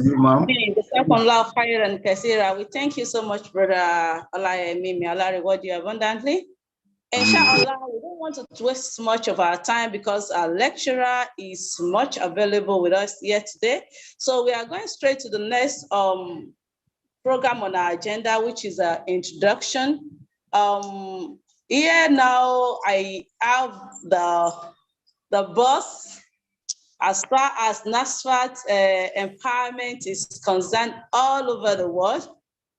you, ma'am. We thank you so much, Brother Allah Mimi. Allah reward you abundantly. Inshallah, we don't want to waste much of our time because our lecturer is much available with us here today. So we are going straight to the next program on our agenda, which is an introduction. Here now I have the boss. As far as NASFAT empowerment is concerned all over the world,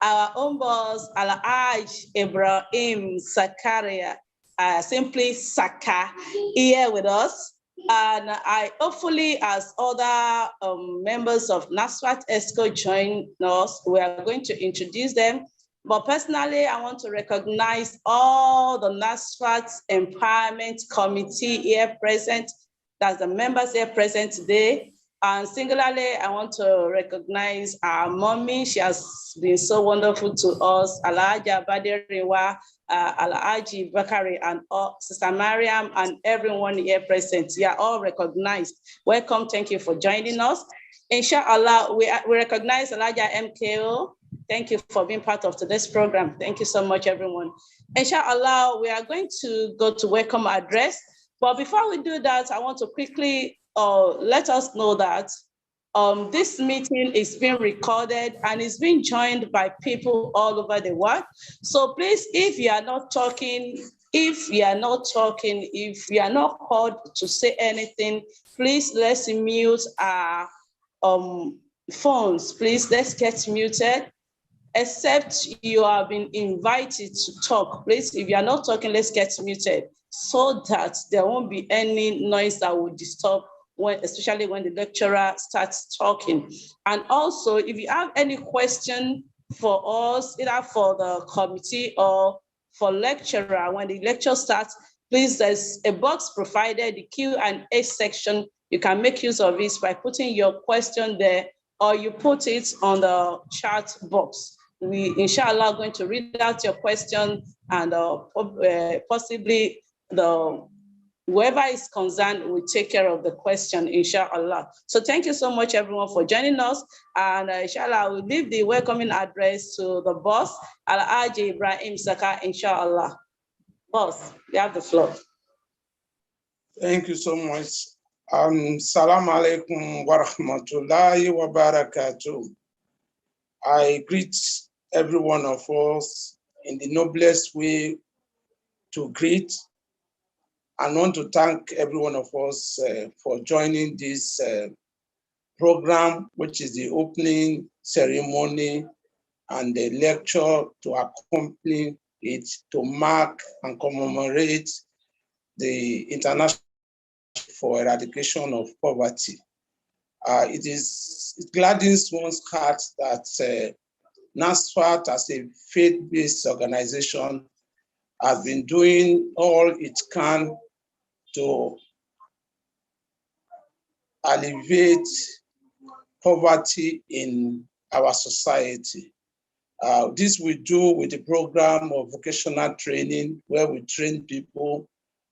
our own boss, Al-Aj Ibrahim Zakaria, simply Saka, here with us. And I hopefully, as other members of NASFAT ESCO join us, we are going to introduce them. But personally, I want to recognize all the NASFAT Empowerment Committee here present. That's the members here present today. And singularly, I want to recognize our mommy. She has been so wonderful to us. Alhaja Badiriwa, Alhaji Bakari, and Sister Mariam, and everyone here present. You are all recognized. Welcome, thank you for joining us. Inshallah, we recognize Alhaja MKO. Thank you for being part of today's program. Thank you so much, everyone. Inshallah, we are going to go to welcome address. But before we do that, I want to quickly let us know that this meeting is being recorded and is being joined by people all over the world. So please, if you are not talking, if you are not called to say anything, please let's mute our phones. Please, let's get muted. Except you have been invited to talk. Please, if you are not talking, let's get muted so that there won't be any noise that will disturb, especially when the lecturer starts talking. And also, if you have any question for us, either for the committee or for lecturer, when the lecture starts, please, there's a box provided, the Q&A section. You can make use of this by putting your question there, or you put it on the chat box. We, inshallah, are going to read out your question, and possibly whoever is concerned will take care of the question, inshallah. So thank you so much, everyone, for joining us. And inshallah, we'll leave the welcoming address to the boss, Al-Aj Ibrahim Saka, inshallah. Boss, you have the floor. Thank you so much. Assalamu alaikum wa rahmatullahi wa barakatuh. I greet every one of us in the noblest way to greet, and want to thank every one of us for joining this program, which is the opening ceremony and the lecture to accompany it, to mark and commemorate the International for Eradication of Poverty. It gladdens one's heart that NASFAT, as a faith-based organization, has been doing all it can to alleviate poverty in our society. This we do with the program of vocational training, where we train people,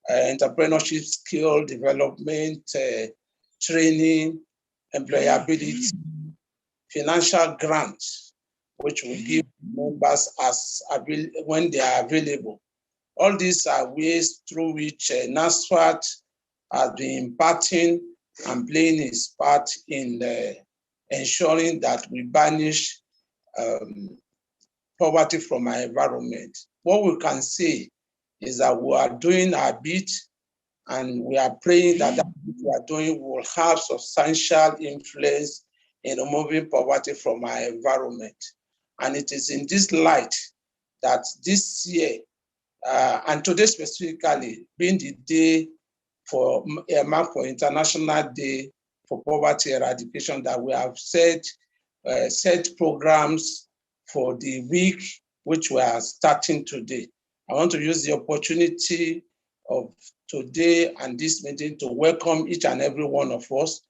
entrepreneurship skill development, training, employability, financial grants, which we give members when they are available. All these are ways through which NASFAT has been imparting and playing its part in ensuring that we banish poverty from our environment. What we can say is that we are doing our bit, and we are praying that that we are doing will have substantial influence in removing poverty from our environment. And it is in this light that this year, and today specifically, being the day for International Day for Poverty Eradication, that we have set programs for the week, which we are starting today. I want to use the opportunity of today and this meeting to welcome each and every one of us.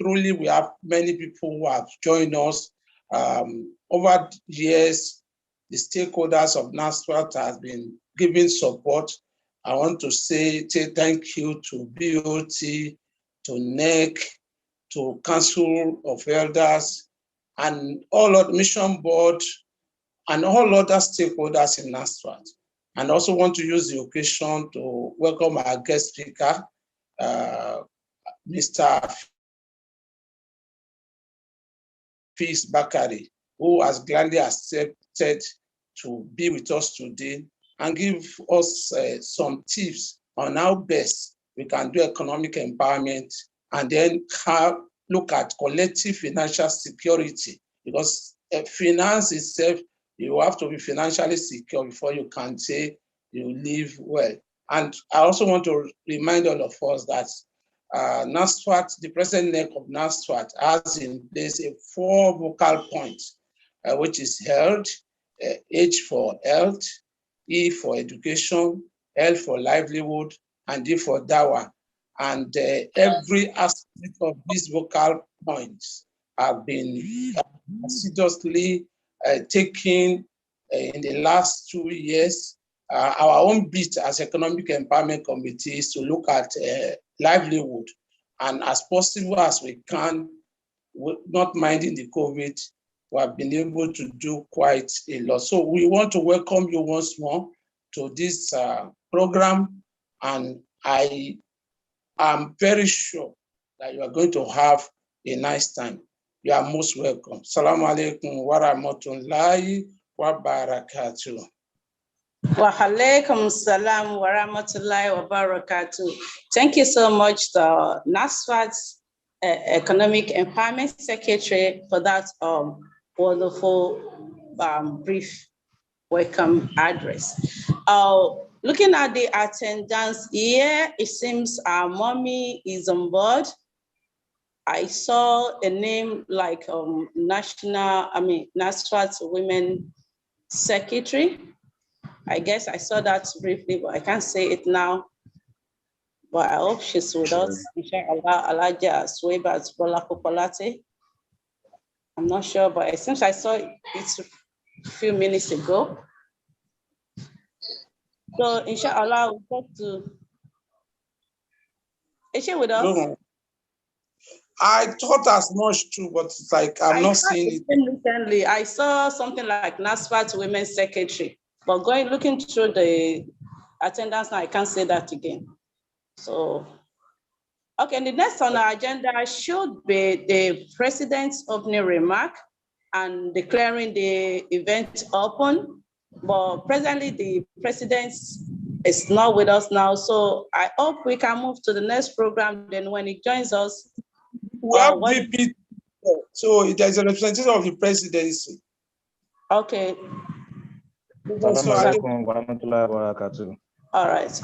Truly, we have many people who have joined us. Over the years, the stakeholders of NASFAT have been giving support. I want to say thank you to BOT, to NEC, to Council of Elders and all of the mission board and all other stakeholders in NASFAT. And also want to use the occasion to welcome our guest speaker, Mr. Fis Bakari, who has gladly accepted to be with us today and give us some tips on how best we can do economic empowerment and then look at collective financial security, because finance itself, you have to be financially secure before you can say you live well. And I also want to remind all of us that NASFAT, the present neck of NASFAT, has in place a 4 vocal points, which is health, H for health, E for education, L for livelihood, and D for dawa. And every aspect of these vocal points have been assiduously taken in the last 2 years. Our own bit as Economic Empowerment Committee is to look at livelihood, and as possible as we can, not minding the COVID, we have been able to do quite a lot. So we want to welcome you once more to this program, and I am very sure that you are going to have a nice time. You are most welcome. Assalamu alaikum wa rahmatullahi wa barakatuh. Wa alaikum salam wa rahmatullahi wa barakatuh. Thank you so much to NASFAT's Economic Empowerment Secretary for that wonderful brief welcome address. Looking at the attendance here, it seems our mommy is on board. I saw a name like NASFAT Women Secretary. I guess I saw that briefly, but I can't say it now. But I hope she's with us. Inshallah, Alaja Sweba Bola Popolate. I'm not sure, but it seems I saw it a few minutes ago. So inshallah, we'll talk to. Is she with us? No. I thought as much too, but it's like I'm not seeing it. Recently, I saw something like NASFAT Women's Secretary, but looking through the attendance now, I can't say that again. So, okay, the next on our agenda should be the President's opening remark and declaring the event open. But presently, the President is not with us now, so I hope we can move to the next program. Then when he joins us, we have VP, so there's a representative of the presidency. Okay. All right.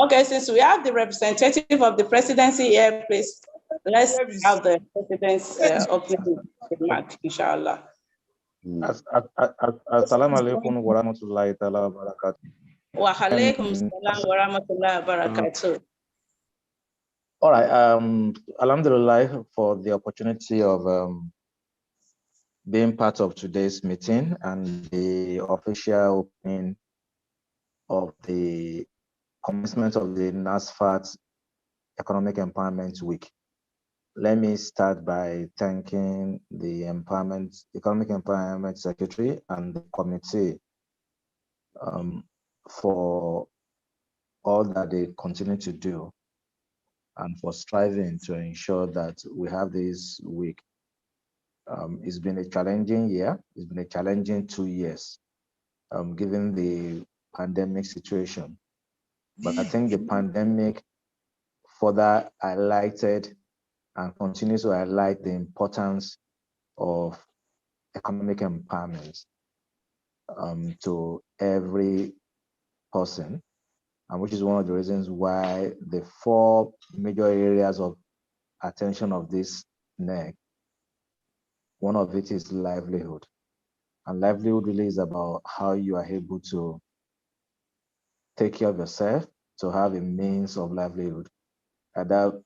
Okay, since we have the representative of the presidency here, please, let's have the president's opening remark, inshallah. Assalamu alaikum wa rahmatullahi wa barakatuh. Wa alaikum salam wa rahmatullahi wa barakatuh. All right, alhamdulillah for the opportunity of being part of today's meeting and the official opening of the commencement of the NASFAT Economic Empowerment Week. Let me start by thanking the Economic Empowerment Secretary and the committee for all that they continue to do and for striving to ensure that we have this week. It's been a challenging year. It's been a challenging 2 years, given the pandemic situation. But I think the pandemic further highlighted and continues to highlight the importance of economic empowerment to every person, and which is one of the reasons why the 4 major areas of attention of this NEC, one of it is livelihood. And livelihood really is about how you are able to take care of yourself, to have a means of livelihood, either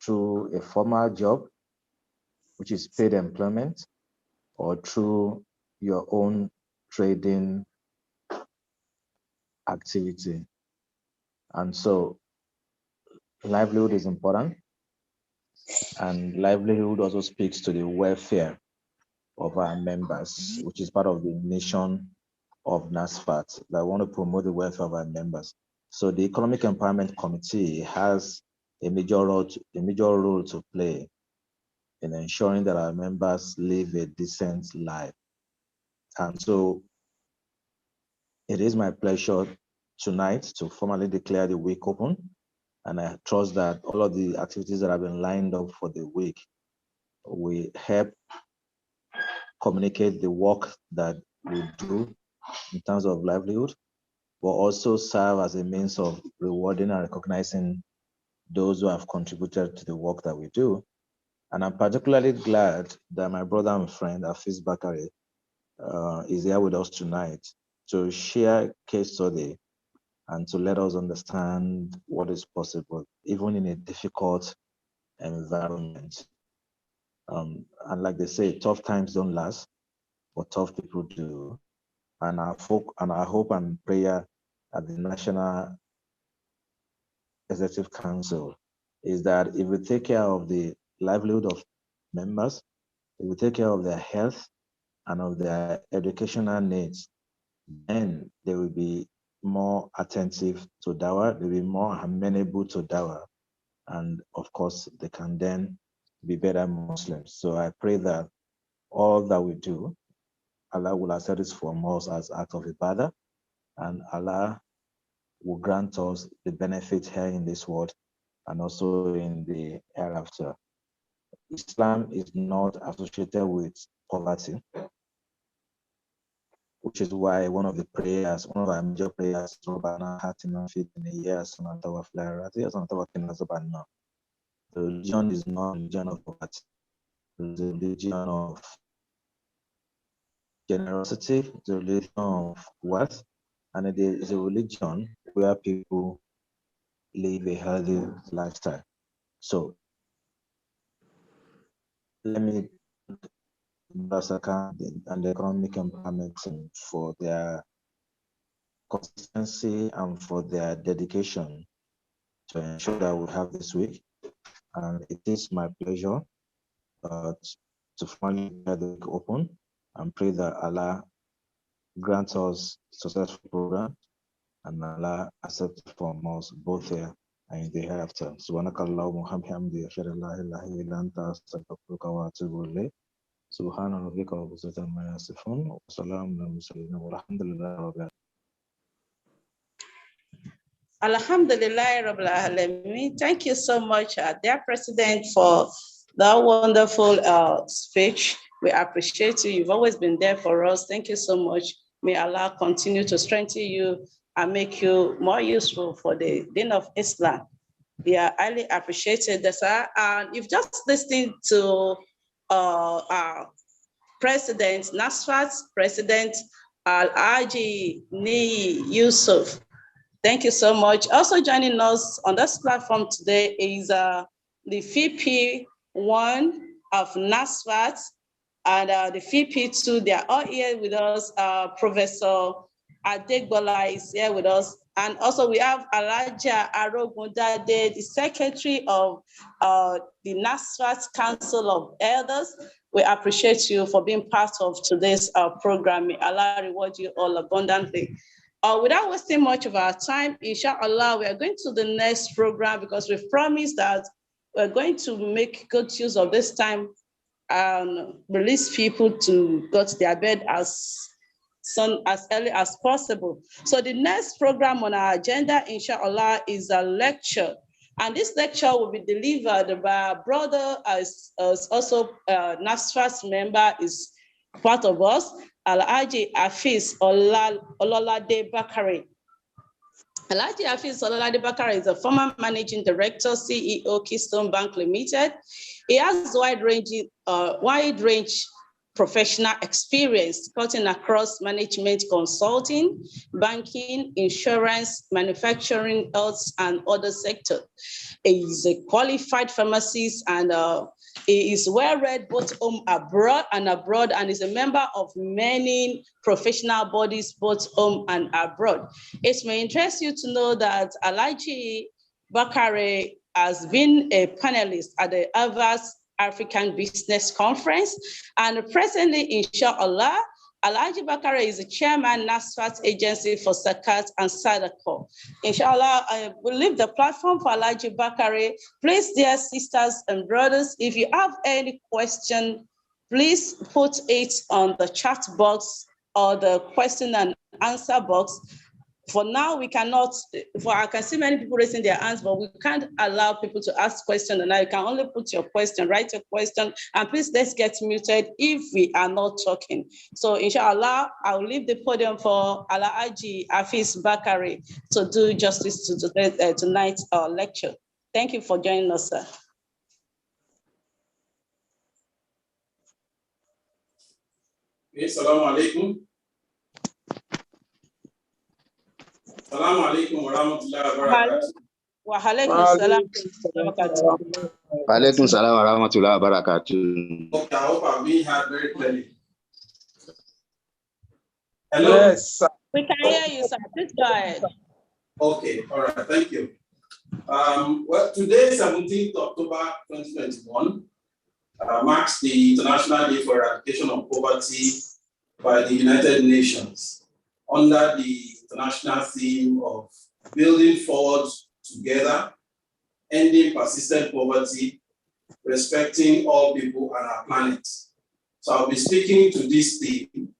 through a formal job, which is paid employment, or through your own trading activity. And so livelihood is important. And livelihood also speaks to the welfare of our members, which is part of the mission of NASFAT, that want to promote the welfare of our members. So the Economic Empowerment Committee has a major role to play in ensuring that our members live a decent life. And so it is my pleasure tonight to formally declare the week open. And I trust that all of the activities that have been lined up for the week will help communicate the work that we do in terms of livelihood, but also serve as a means of rewarding and recognizing those who have contributed to the work that we do. And I'm particularly glad that my brother and friend, Afis Bakari, is here with us tonight to share case study and to let us understand what is possible, even in a difficult environment. And like they say, tough times don't last, but tough people do. And our hope and prayer at the National Executive Council is that if we take care of the livelihood of members, if we take care of their health and of their educational needs, then they will be more attentive to Dawa, they will be more amenable to Dawa, and of course, they can then be better Muslims. So I pray that all that we do, Allah will accept it from us as act of ibadah, and Allah will grant us the benefit here in this world and also in the hereafter. Islam is not associated with poverty, which is why one of our major prayers, the religion is not a religion of poverty. It's a religion of generosity, it's a religion of wealth, and it is a religion where people live a healthy lifestyle. So let me and the Economic Empowerment Team for their consistency and for their dedication to ensure that we have this week. And it is my pleasure to finally get the week open and pray that Allah grants us successful program and Allah accept from us both here and in the hereafter. Subhanakallahumma wa bihamdika ashhadu an la ilaha illa anta astaghfiruka wa atubu ilayk. سبحان ربك رب العزة عما يصفون وسلام على المرسلين والحمد لله رب العالمين. Alhamdulillah Rabbil Alameen. Thank you so much, dear President, for that wonderful speech. We appreciate you. You've always been there for us. Thank you so much. May Allah continue to strengthen you and make you more useful for the Deen of Islam. We are highly appreciated, sir. And you've just listened to our President Nasfat, President Al-Aji Ni Yusuf. Thank you so much. Also joining us on this platform today is the VP1 of NASFAT and the VP2. They are all here with us. Professor Adegbola is here with us. And also we have Alaja Arogundade, the Secretary of the NASFAT Council of Elders. We appreciate you for being part of today's program. May Allah reward you all abundantly. Without wasting much of our time, inshallah, we are going to the next program because we've promised that we're going to make good use of this time and release people to go to their bed as early as possible. So the next program on our agenda, inshallah, is a lecture. And this lecture will be delivered by a brother as also NASFA's member, is part of us, Alhaji Afis Ololade Bakare. Alhaji Afis Ololade Bakare is a former managing director, CEO, Keystone Bank Limited. He has wide range professional experience cutting across management consulting, banking, insurance, manufacturing, health, and other sectors. He is a qualified pharmacist and he is well-read both home and abroad, and is a member of many professional bodies, both home and abroad. It may interest you to know that Alhaji Bakare has been a panelist at the Harvard's African Business Conference. And presently, inshallah, Alhaji Bakare is the chairman, NASFAT Agency for Zakat and Sadaqah. Inshallah, I will leave the platform for Alhaji Bakare. Please, dear sisters and brothers, if you have any question, please put it on the chat box or the question and answer box. For now, we cannot, I can see many people raising their hands, but we can't allow people to ask questions. And now you can only put your question, write your question, and please let's get muted if we are not talking. So inshallah, I'll leave the podium for Alhaji Hafiz Bakare to do justice to tonight's lecture. Thank you for joining us, sir. Assalamu alaikum. Assalamu alaikum wa rahmatullahi wa barakatuh. Wa alaikum salam. Wa alaikum salam wa rahmatullahi wa barakatuh. Okay, I hope I'm being heard very clearly. Hello? Yes, sir. We can hear you, sir. Please go ahead. Okay, all right, thank you. Well, today, 17th October 2021, marks the International Day for Eradication of Poverty by the United Nations under the international theme of building forward together, ending persistent poverty, respecting all people and our planet. So I'll be speaking to this theme,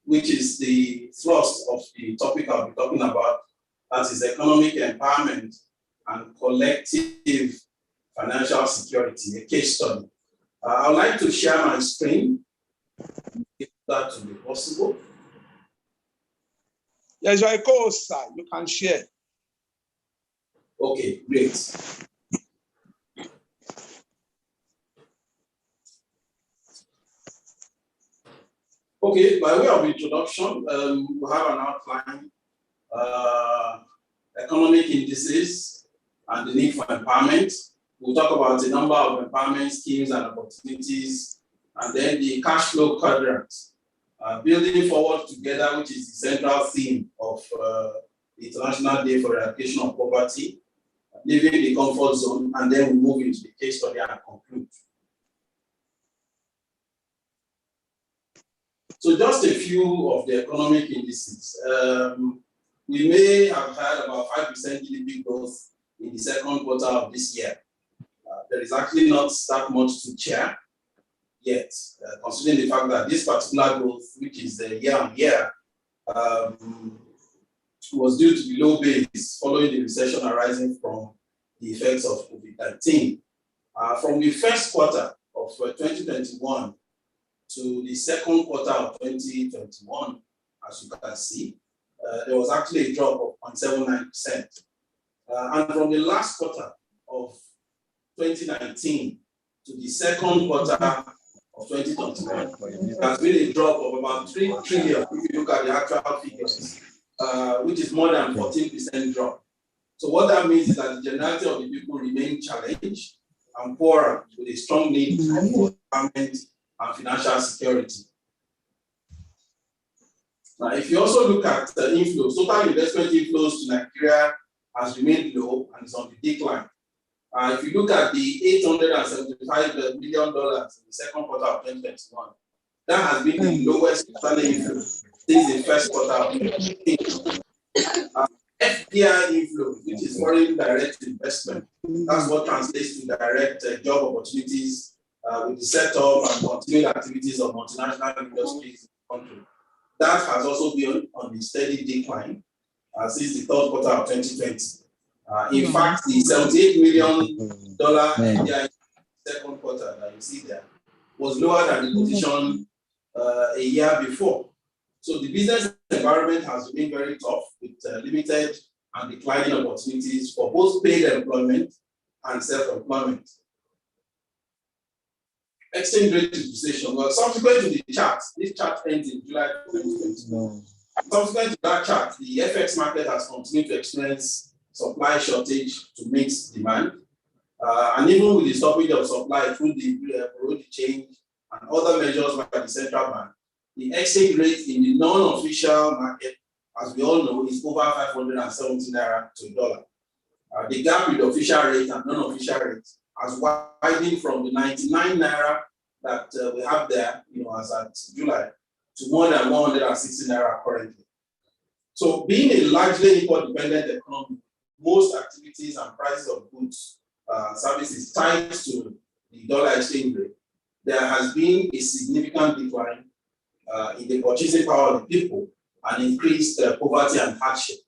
which is the thrust of the topic I'll be talking about, that is economic empowerment and collective financial security, a case study. I would like to share my screen, if that will be possible. Yes, you are a co-host, sir. You can share. Okay, great. Okay, by way of introduction, we have an outline, economic indices and the need for empowerment. We'll talk about a number of empowerment schemes and opportunities, and then the cash flow quadrant, building forward together, which is the central theme of the International Day for Eradication of Poverty, leaving the comfort zone, and then we move into the case study and conclude. So just a few of the economic indices. We may have had about 5% GDP growth in the second quarter of this year. There is actually not that much to cheer yet, considering the fact that this particular growth, which is year-on-year, was due to the low base following the recession arising from the effects of COVID-19. From the first quarter of 2021 to the second quarter of 2021, as you can see, there was actually a drop of 0.79%. And from the last quarter of 2019 to the second quarter of 2021, there has been a drop of about 3 trillion if you look at the actual figures, which is more than 14% drop. So what that means is that the generality of the people remain challenged and poorer with a strong need for empowerment and financial security. Now, if you also look at the inflows, total investment inflows to Nigeria has remained low and is on the decline. If you look at the $875 million in the second quarter of 2021, that has been the lowest external inflow since the first quarter of 2018. FDI inflow, which is foreign direct investment, that's what translates to direct job opportunities with the setup and continued activities of multinational industries in the country. That has also been on a steady decline since the third quarter of 2020. In fact, the $78 million FDI second quarter that you see there was lower than the position a year before. So the business environment has been very tough with limited and declining opportunities for both paid employment and self-employment. Exchange rate depreciation. Well, subsequent to the chart, this chart ends in July 2020. Subsequent to that chart, the FX market has continued to experience supply shortage to meet demand. And even with the stoppage of supply through the Bureau change and other measures by the central bank, the exchange rate in the non-official market, as we all know, is over 570 naira to $1. The gap with the official rate and non-official rate has widened from the 99 naira that we have there, as at July, to more than 160 naira currently. So, being a largely import-dependent economy, most activities and prices of goods, services tied to the dollar exchange rate, there has been a significant decline in the purchasing power of the people and increased poverty and hardship,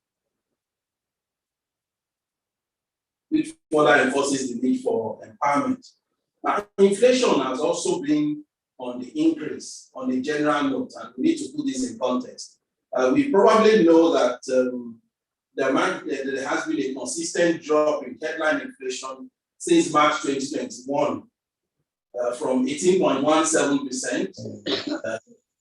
which further enforces the need for empowerment. Now, inflation has also been on the increase on the general note, and we need to put this in context. We probably know that there has been a consistent drop in headline inflation since March 2021, from 18.17%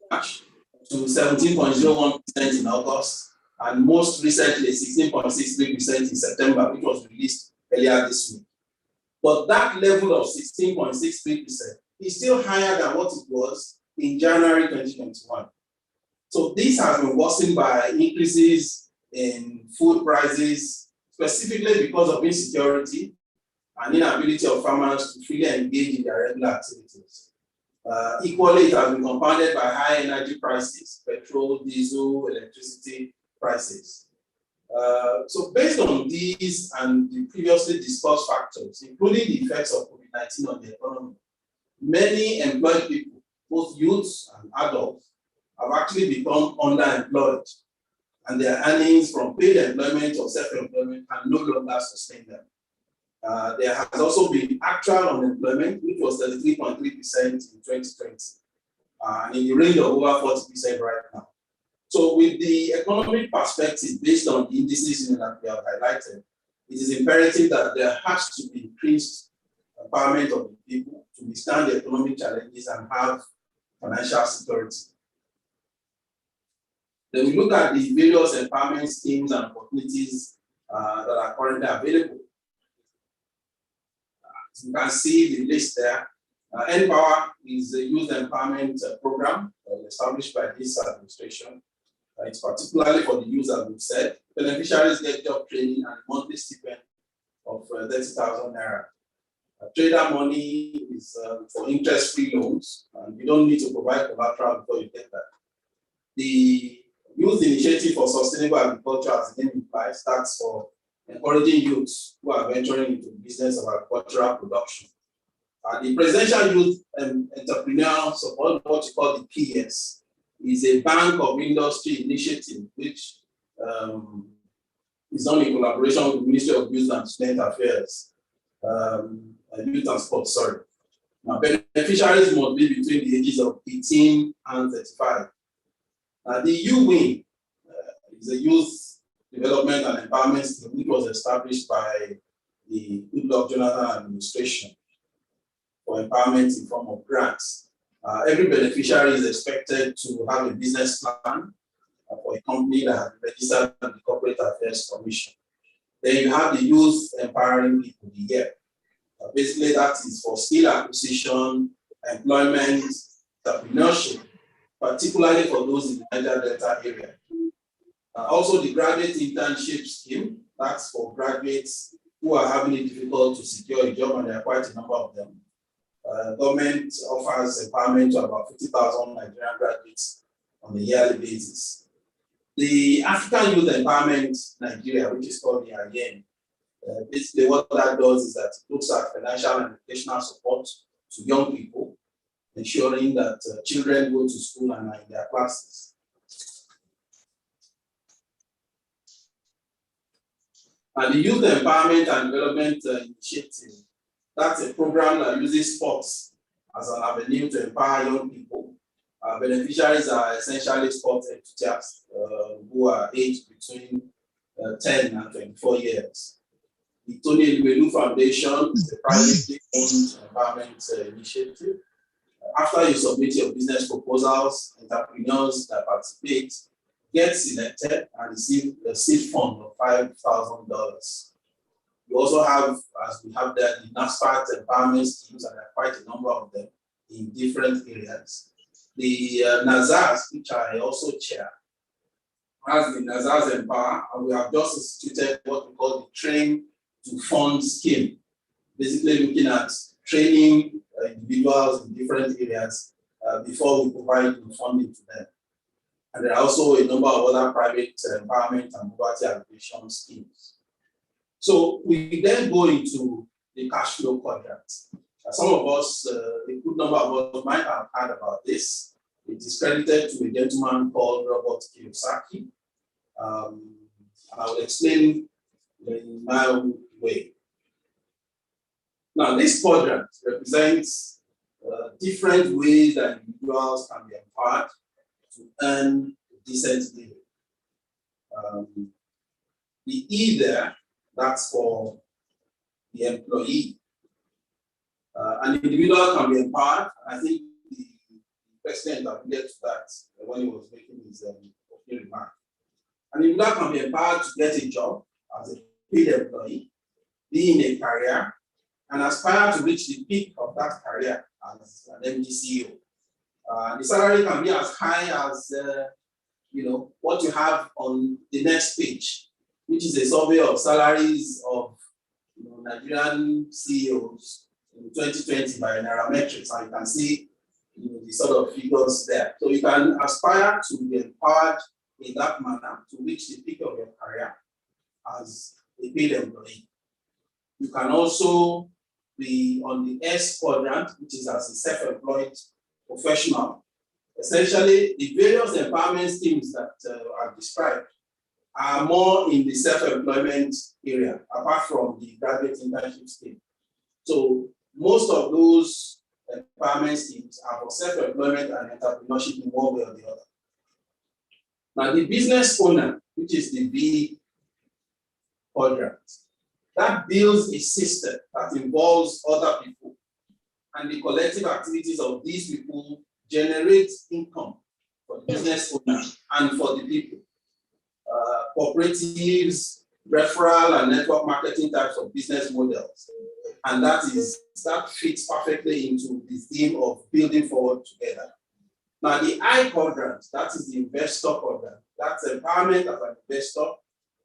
March to 17.01% in August, and most recently 16.63% in September, which was released earlier this week. But that level of 16.63% is still higher than what it was in January 2021. So this has been worsened by increases in food prices, specifically because of insecurity and inability of farmers to freely engage in their regular activities. Equally, it has been compounded by high energy prices, petrol, diesel, electricity prices. So based on these and the previously discussed factors, including the effects of COVID-19 on the economy, many employed people, both youths and adults, have actually become underemployed, and their earnings from paid employment or self-employment can no longer sustain them. There has also been actual unemployment, which was 33.3% in 2020, and in the range of over 40% right now. So with the economic perspective based on the indices that we have highlighted, it is imperative that there has to be increased empowerment of the people to withstand the economic challenges and have financial security. Then we look at the various empowerment schemes and opportunities that are currently available. As you can see the list there. Empower is a youth empowerment program established by this administration. It's particularly for the youth, as we've said. Beneficiaries get job training and monthly stipend of 30,000 naira. Trader money is for interest-free loans, and you don't need to provide collateral before you get that. The Youth Initiative for Sustainable Agriculture, as the name implies, starts for encouraging youths who are venturing into the business of agricultural production. The Presidential Youth Entrepreneurial Support, what you call the PS, is a bank of industry initiative which is done in collaboration with the Ministry of Youth and Student Affairs, Youth and Sports, sorry. Now, beneficiaries must be between the ages of 18 and 35. The UWIN is a youth development and empowerment scheme which was established by the Goodluck Jonathan administration for empowerment in form of grants. Every beneficiary is expected to have a business plan for a company that has been registered with the Corporate Affairs Commission. Then you have the Youth Empowering People, the year. Basically, that is for skill acquisition, employment, entrepreneurship, particularly for those in the Niger Delta area. Also, the Graduate Internship Scheme, that's for graduates who are having it difficult to secure a job, and there are quite a number of them. Government offers empowerment to about 50,000 Nigerian graduates on a yearly basis. The African Youth Empowerment Nigeria, which is called the IEM, basically what that does is that it looks at financial and educational support to young people, ensuring that children go to school and are in their classes. And the Youth Empowerment and Development Initiative, that's a program that uses sports as an avenue to empower young people. Beneficiaries are essentially sports enthusiasts who are aged between 10 and 24 years. The Tony Livelihood Foundation is a privately owned empowerment initiative. After you submit your business proposals, entrepreneurs that participate get selected and receive a seed fund of $5,000. We also have, as we have there, the NASFAT empowerment schemes, and there are quite a number of them in different areas. The NAZAS, which I also chair, has the NAZAS Empower, and we have just instituted what we call the Train to fund scheme, basically looking at training individuals in different areas before we provide funding to them. And there are also a number of other private empowerment and poverty alleviation schemes. So we then go into the cash flow quadrant. Some of us, a good number of us might have heard about this. It is credited to a gentleman called Robert Kiyosaki. I will explain in my own way. Now, this quadrant represents different ways that individuals can be empowered to earn a decent living. The E there, that's for the employee. An individual can be empowered. I think the president alluded to that when he was making his opening remark. An individual can be empowered to get a job as a paid employee, be in a career, and aspire to reach the peak of that career as an MD CEO. The salary can be as high as what you have on the next page, which is a survey of salaries of Nigerian CEOs in 2020 by Nairametrics, and you can see the sort of figures there. So you can aspire to be empowered in that manner to reach the peak of your career as a paid employee. You can also be on the S quadrant, which is as a self-employed professional. Essentially, the various empowerment schemes that I've described are more in the self-employment area, apart from the graduate internship scheme. So most of those empowerment schemes are for self-employment and entrepreneurship in one way or the other. Now, the business owner, which is the B quadrant, that builds a system that involves other people, and the collective activities of these people generate income for the business owner and for the people. Cooperatives, referral, and network marketing types of business models. And that fits perfectly into the theme of building forward together. Now, the I quadrant, that is the investor quadrant. That's empowerment as an investor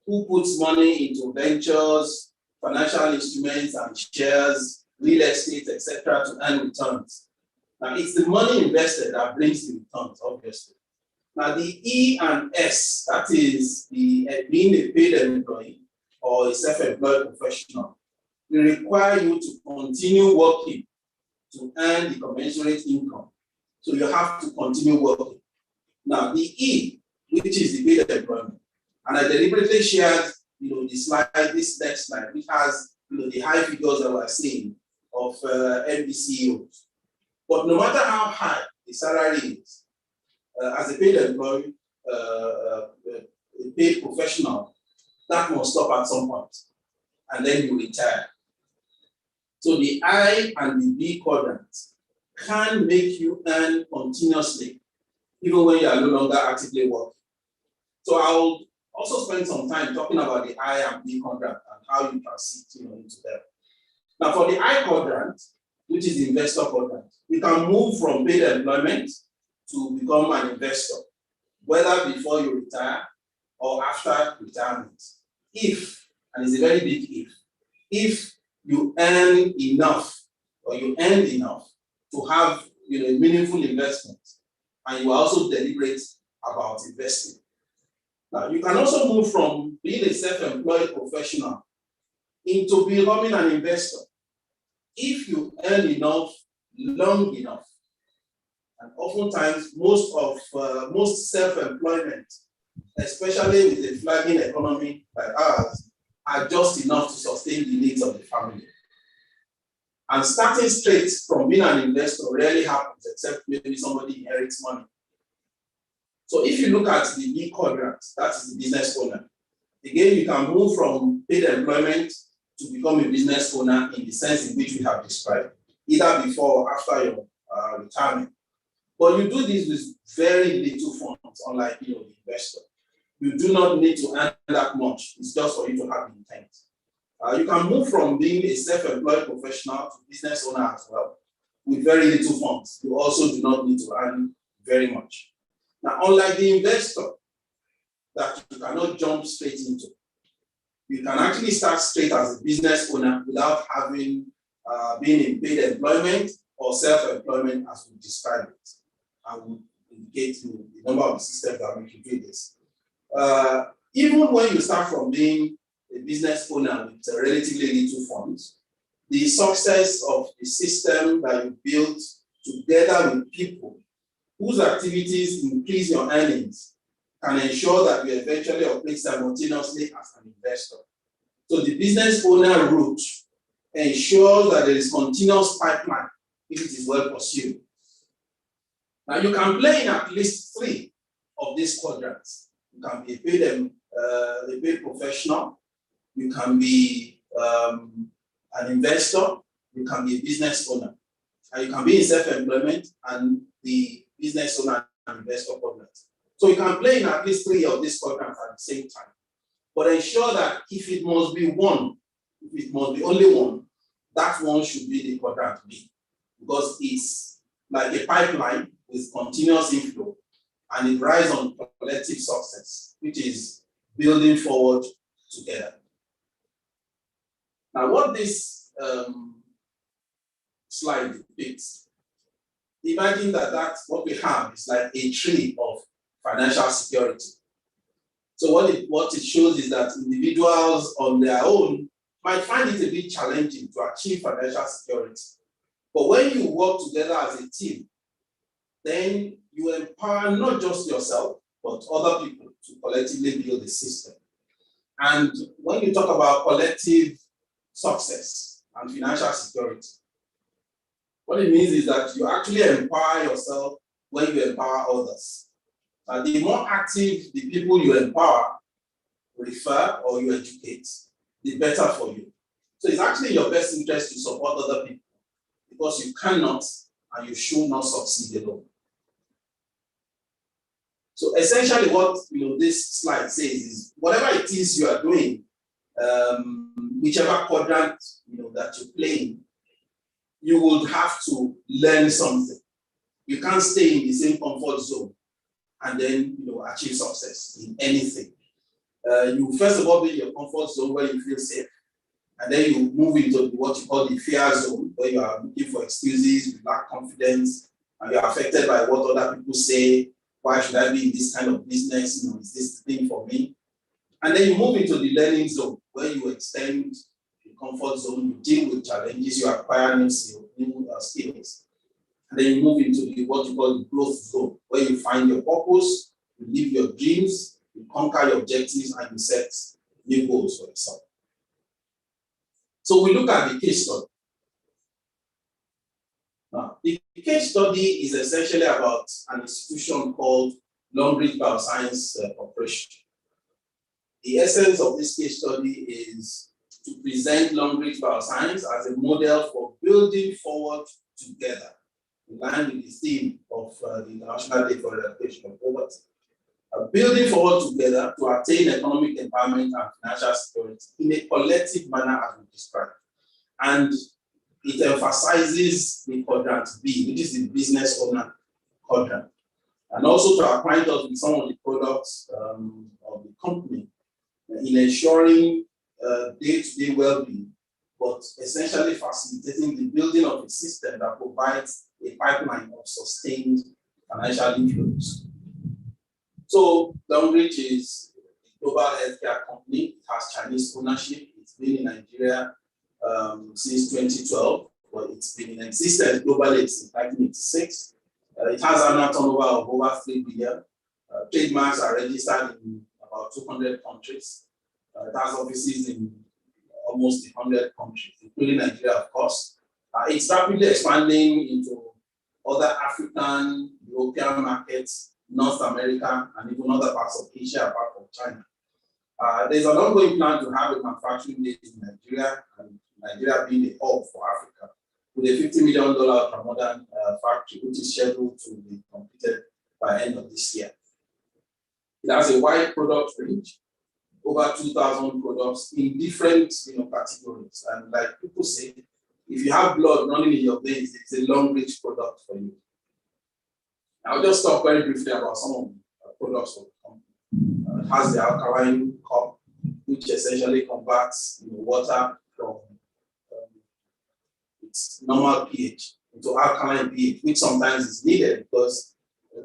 who puts money into ventures, financial instruments, and shares, real estate, etc., to earn returns. Now, it's the money invested that brings the returns, obviously. Now, the E and S, that is being a paid employee or a self-employed professional, will require you to continue working to earn the commensurate income. So you have to continue working. Now, the E, which is the paid employment, and I deliberately shared this next slide, which has the high figures that we're seeing of MD CEOs. But no matter how high the salary is, as a paid employee, a paid professional, that must stop at some point, and then you retire. So the I and the B quadrants can make you earn continuously, even when you are no longer actively working. So I'll also spend some time talking about the I and B quadrant and how you transit into them. Now, for the I quadrant, which is the investor quadrant, you can move from paid employment to become an investor, whether before you retire or after retirement. If, and it's a very big if you earn enough or you earn enough to have a meaningful investment, and you are also deliberate about investing. Now, you can also move from being a self-employed professional into becoming an investor if you earn enough, long enough. And oftentimes, most self-employment, especially with a flagging economy like ours, are just enough to sustain the needs of the family. And starting straight from being an investor rarely happens, except maybe somebody inherits money. So if you look at the B quadrant, that is the business owner. Again, you can move from paid employment to become a business owner in the sense in which we have described, either before or after your retirement. But you do this with very little funds, unlike the investor. You do not need to earn that much. It's just for you to have the intent. You can move from being a self-employed professional to business owner as well, with very little funds. You also do not need to earn very much. Now, unlike the investor that you cannot jump straight into, You can actually start straight as a business owner without having been in paid employment or self-employment, as we describe it. I will indicate the number of systems that we can do this. Even when you start from being a business owner with relatively little funds, the success of the system that you built together with people whose activities increase your earnings can ensure that you eventually operate simultaneously as an investor. So the business owner route ensures that there is continuous pipeline if it is well pursued. Now you can play in at least 3 of these quadrants. You can be a paid professional, you can be an investor, you can be a business owner, and you can be in self-employment and the business owner and investor quadrant. So you can play in at least 3 of these quadrants at the same time. But ensure that if it must be one, if it must be only one, that one should be the quadrant B, because it's like a pipeline with continuous inflow and it rides on collective success, which is building forward together. Now, what this slide depicts, imagine that what we have is like a tree of financial security. So what it shows is that individuals on their own might find it a bit challenging to achieve financial security. But when you work together as a team, then you empower not just yourself, but other people to collectively build a system. And when you talk about collective success and financial security, what it means is that you actually empower yourself when you empower others. The more active the people you empower, refer, or you educate, the better for you. So it's actually in your best interest to support other people, because you cannot and you should not succeed alone. So essentially what this slide says is, whatever it is you are doing, whichever quadrant that you're playing, you would have to learn something. You can't stay in the same comfort zone and then achieve success in anything. You first of all be in your comfort zone where you feel safe, and then you move into what you call the fear zone, where you are looking for excuses, you lack confidence, and you are affected by what other people say. Why should I be in this kind of business? Is this the thing for me? And then you move into the learning zone, where you extend the comfort zone, you deal with challenges, you acquire new skills. And then you move into what you call the growth zone, where you find your purpose, you live your dreams, you conquer your objectives, and you set new goals for yourself. So we look at the case study. Now, the case study is essentially about an institution called Longbridge Bioscience Corporation. The essence of this case study is to present Longbridge Bioscience as a model for building forward together, in line with the theme of the International Day for Eradication of Poverty. Building forward together to attain economic empowerment and financial security in a collective manner, as we described. And it emphasizes the quadrant B, which is the business owner quadrant, and also to acquaint us with some of the products of the company in ensuring day-to-day well-being, but essentially facilitating the building of a system that provides a pipeline of sustained financial inflows. So Longbridge is a global healthcare company. It has Chinese ownership. It's been in Nigeria since 2012, but it's been in existence globally since 1986. It has an annual turnover of over 3 billion. Trademarks are registered in about 200 countries. It has offices in almost 100 countries, including Nigeria, of course. It's rapidly expanding into other African, European markets, North America, and even other parts of Asia apart from China. There's an ongoing plan to have a manufacturing base in Nigeria, and Nigeria being a hub for Africa, with a $50 million ultra-modern factory, which is scheduled to be completed by the end of this year. It has a wide product range, over 2,000 products in different categories. And like people say, if you have blood running in your veins, it's a Longbridge product for you. I'll just talk very briefly about some of the products of the company. It has the alkaline cup, which which essentially converts water from its normal pH into alkaline pH, which sometimes is needed because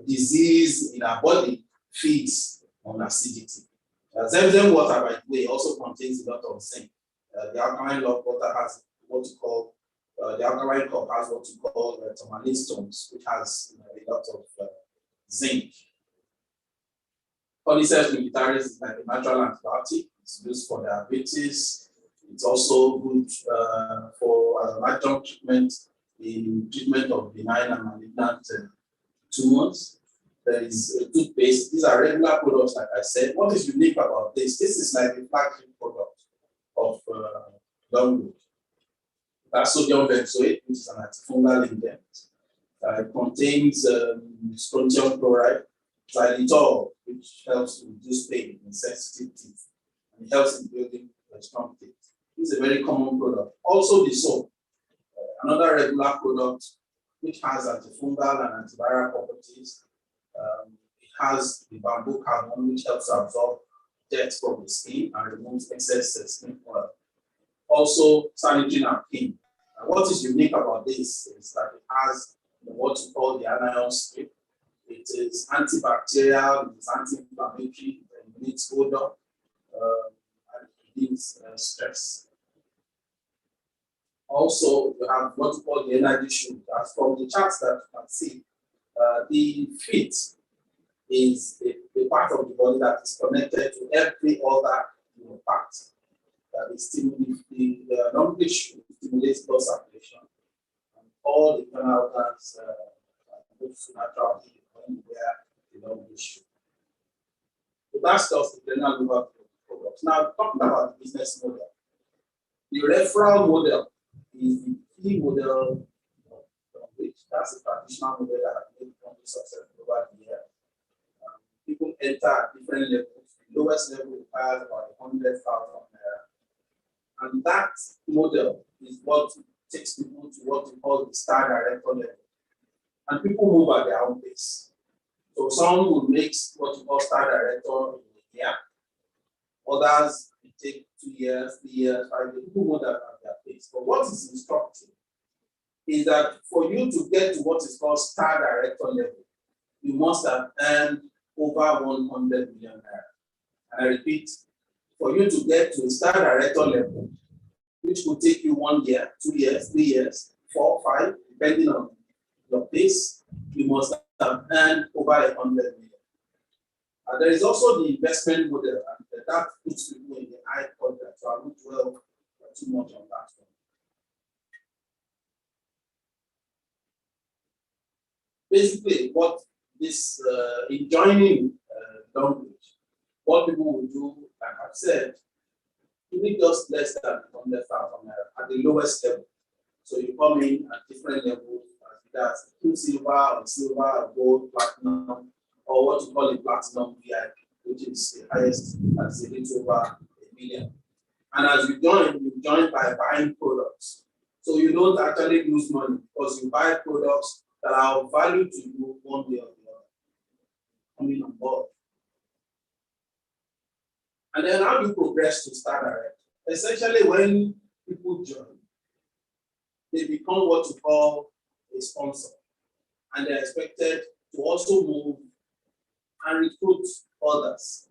disease in our body feeds on acidity. Zemzem water, by the way, also contains a lot of zinc. The alkaline water has what you call, the alkaline cup has what you call tourmaline stones, which has a lot of zinc. Cordyceps militaris is like a natural antibiotic. It's used for diabetes. It's also good for adjunct treatment in treatment of benign and malignant tumors. There is a toothpaste. These are regular products, like I said. What is unique about this? This is like a flagship product of Livelihood. That's sodium benzoate, which is an antifungal agent. It contains strontium chloride, xylitol, which helps to reduce pain in sensitive teeth, and it helps in building strong teeth. This is a very common product. Also, the soap, another regular product which has antifungal and antiviral properties. It has the bamboo carbon, which helps to absorb dirt from the skin and removes excess skin oil. Also, sanitary napkin. What is unique about this is that it has what you call the anion strip. It is antibacterial, it is anti-inflammatory, it emits odor, and it relieves stress. Also, you have what you call the energy shoe. As from the charts that you can see, the feet is a part of the body that is connected to every other part. That is the lumbar shoe stimulates blood circulation, and all the internal organs move naturally when you wear the lumbar shoe. So that's just the general overview of the product. Now, talking about the business model, the referral model is the key model from which that's a traditional model that has made company successful over the years. People enter at different levels. The lowest level requires about 100,000 naira. And that model is what takes people to what we call the star director level. And people move at their own pace. So some will make what we call star director in a year. Others will take 2 years, 3 years, 5 years. People move at their pace. But what is instructive is that for you to get to what is called star director level, you must have earned over 100 million naira. And I repeat, for you to get to a star director level, which could take you 1 year, 2 years, 3 years, 4, 5, depending on your pace, you must have earned over 100 million. There is also the investment model, and that puts people in the high quadrant, so I won't dwell too much on that one. Basically, what this in joining language, what people will do, like I've said, you need just less than 100,000 naira at the lowest level. So you come in at different levels, that's silver, or gold, platinum, or what you call a platinum VIP, which is the highest, that's a little over $1 million. And as you join by buying products. So you don't actually lose money because you buy products that are of value to you one way or the other, coming on board. And then how do you progress to star direct? Essentially, when people join, they become what you call a sponsor. And they're expected to also move and recruit others,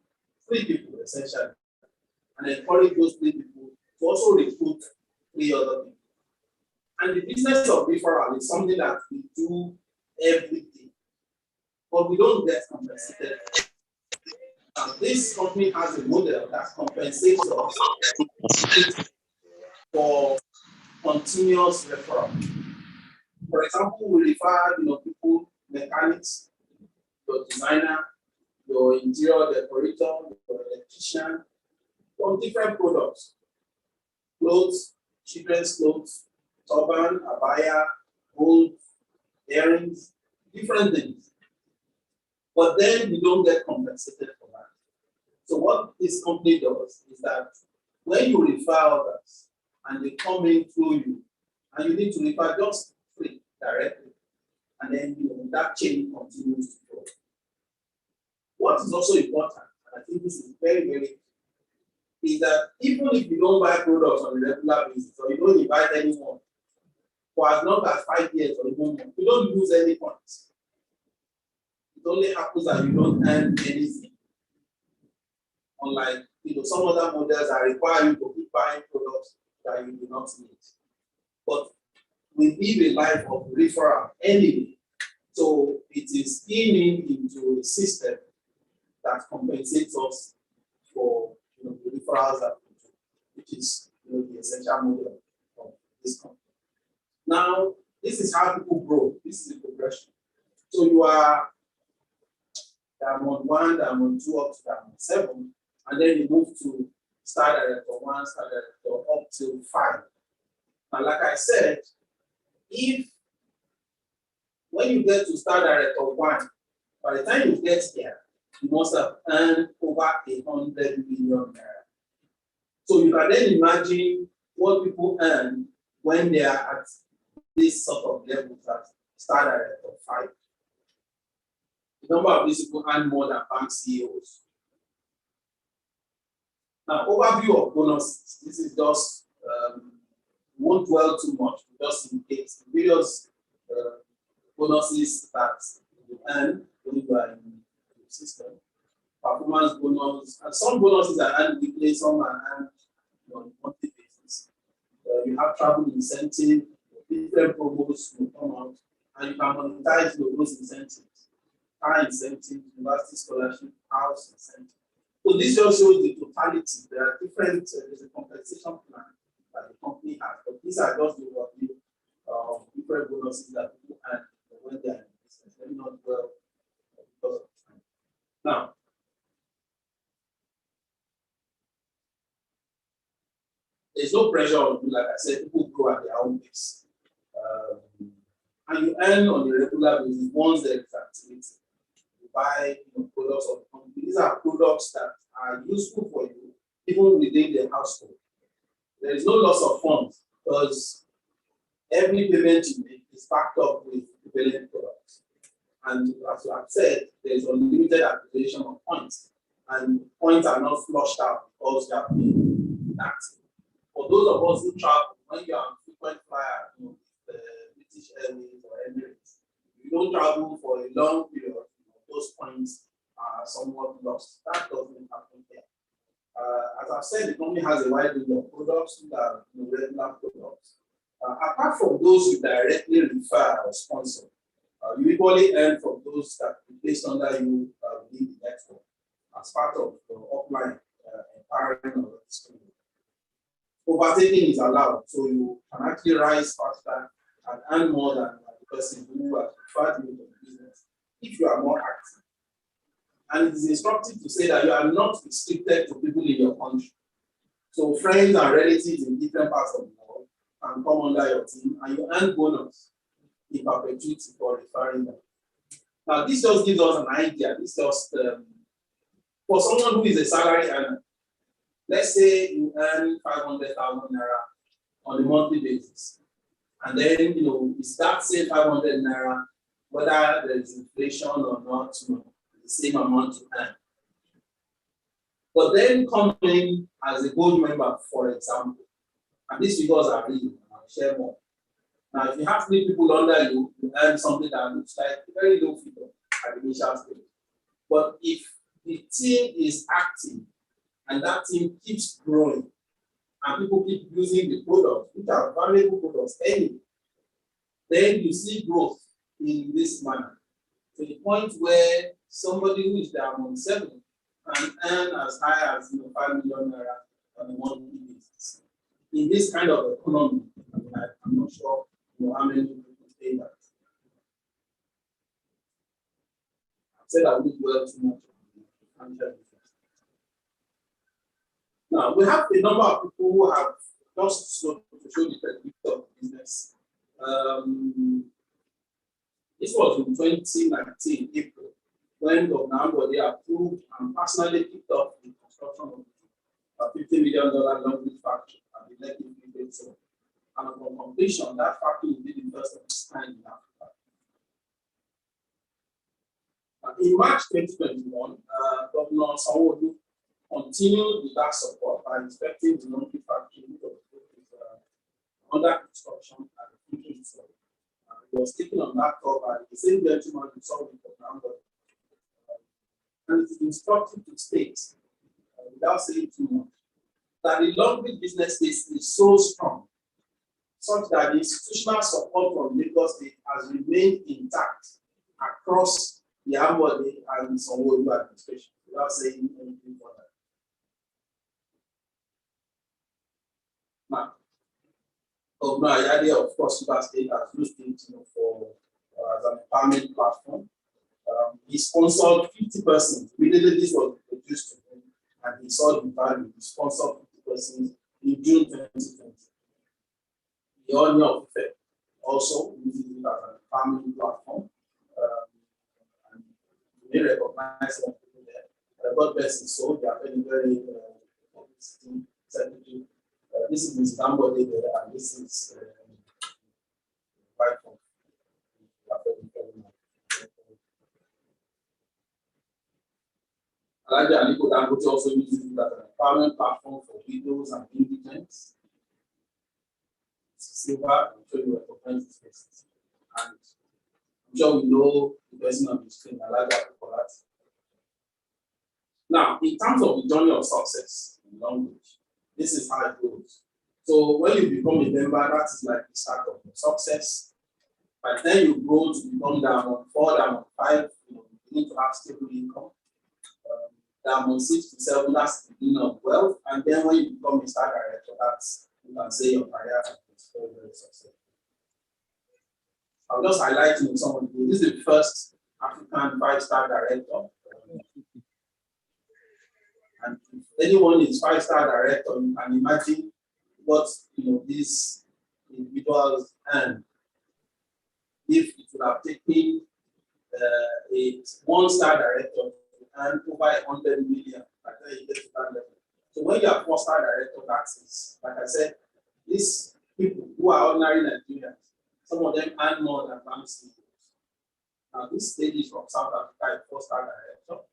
3 people essentially, and encourage those 3 people to also recruit 3 other people. And the business of referral is something that we do every day, but we don't get compensated. And this company has a model that compensates us for continuous referral. For example, we refer people, mechanics, your designer, your interior decorator, your electrician, from different products. Clothes, children's clothes, turban, abaya, gold, earrings, different things. But then we don't get compensated for that. So what this company does is that when you refer others and they come in through you, and you need to refer just 3 directly, and then that chain continues to grow. What is also important, and I think this is very, very key, is that even if you don't buy products on a regular basis or you don't invite anyone for as long as 5 years or even more, you don't lose any points. It only happens that you don't earn anything. Unlike some other models that require you to keep buying products that you do not need. But we live a life of referral anyway. So it is in into a system that compensates us for the referrals that we do, which is the essential model of this company. Now, this is how people grow. This is the progression. So you are Diamond 1, Diamond 2, up to Diamond 7, and then you move to Star Director 1, Star Director up to 5. And like I said, when you get to Star Director 1, by the time you get here, you must have earned over 100 million naira. So you can then imagine what people earn when they are at this sort of level that Star Director 5. The number of these people earn more than bank CEOs. Now, overview of bonuses. This is just, won't dwell too much, just indicate various bonuses that you earn when you are in the system. Performance bonus, and some bonuses are earned weekly, some are earned on a monthly basis. You have travel incentive, different promos will come out, and you can monetize those incentives. Car incentive, university scholarship, house incentive. So this just shows the totality. There are different, there's a compensation plan that the company has, but these are just the overview of different bonuses that people earn when they are in business. They're not well because of time. Now, there's no pressure on you, like I said, people grow at their own pace. And you earn on a regular basis once there is activity. You buy products of the company. These are products that are useful for you, even within the household. There is no loss of funds because every payment you make is backed up with equivalent products. And as you have said, there is unlimited activation of points. And points are not flushed out because you are paying that. For those of us who travel, when you are on frequent flyer, the British Airways or Emirates, you don't travel for a long period, those points are somewhat lost. That doesn't happen here. As I've said, the company has a wide range of products that are regular products. Apart from those you directly refer or sponsor, you equally earn from those that are placed under you within the network as part of your offline empowering or discipline. Overtaking is allowed, so you can actually rise faster and earn more than the person who has referred you to the business if you are more active. And it is instructive to say that you are not restricted to people in your country. So friends and relatives in different parts of the world can come under your team and you earn bonus in perpetuity for referring them. Now, this just gives us an idea. This just, for someone who is a salary earner, let's say you earn 500,000 naira on a monthly basis. And then, it's that same 500 naira, whether there is inflation or not, the same amount to earn. But then coming as a gold member, for example, and these figures are real, I'll share more. Now, if you have 3 people under you, you earn something that looks like a very low figure at the initial stage. But if the team is active and that team keeps growing and people keep using the products, which are valuable products anyway, then you see growth in this manner to the point where somebody who is Diamond 7 can earn as high as 5 million naira on a monthly basis. In this kind of economy, I'm not sure how many people pay that. I said I wouldn't dwell too much on the Now, we have a number of people who have just to show the perspective of business. This was in 2019, April, when Governor Ambode approved and personally kicked off the construction of a $50 million long factory at the Lekki Free Zone. And upon completion, that factory will be the first of its kind in Africa. In March 2021, Governor Sanwo-Olu continued with that support by inspecting the laundry factory under construction and thinking so. He was taken on that tour by the same gentleman who saw it on ground. And it is instructive to state, without saying too much, that the laundry business case is so strong, such that the institutional support from Lagos State has remained intact across the Ambode and Sanwo-Olu administration, without saying anything further. Now, Governor Ayade, of course, Lagos State has used it for as an empowerment platform. He sponsored 50 persons. Immediately this was introduced to him, and he saw the value. He sponsored 50 persons in June 2020. The owner of effect also uses it as an empowerment platform. And you may recognize some people there. God bless his soul. They are very publicity secretary. This is Ms. Gambode there, and this is platform. Alaja Aliko Dangote also uses it as an empowerment platform for widows and indigents. Silver, I'm sure you recognize these faces. And I'm sure we know the person on the screen, Alaja Aliko. Now, in terms of the journey of success in language, this is how it goes. So when you become a member, that is like the start of your success. But then you grow to become Diamond 4, Diamond 5, you need to have stable income. Diamond 6 to 7, that's the beginning of wealth. And then when you become a star director, that's, you can say your career is very, very successful. I'll just highlight some of you. This is the first African 5-star director. And if anyone is 5-star director, you can imagine what these individuals earn if it would have taken a 1-star director to earn over 100 million by the time you get to that level. So when you are 4-star director, that is, like I said, these people who are ordinary Nigerians, some of them earn more than bank CEOs. Now this lady from South Africa, a 4-star director.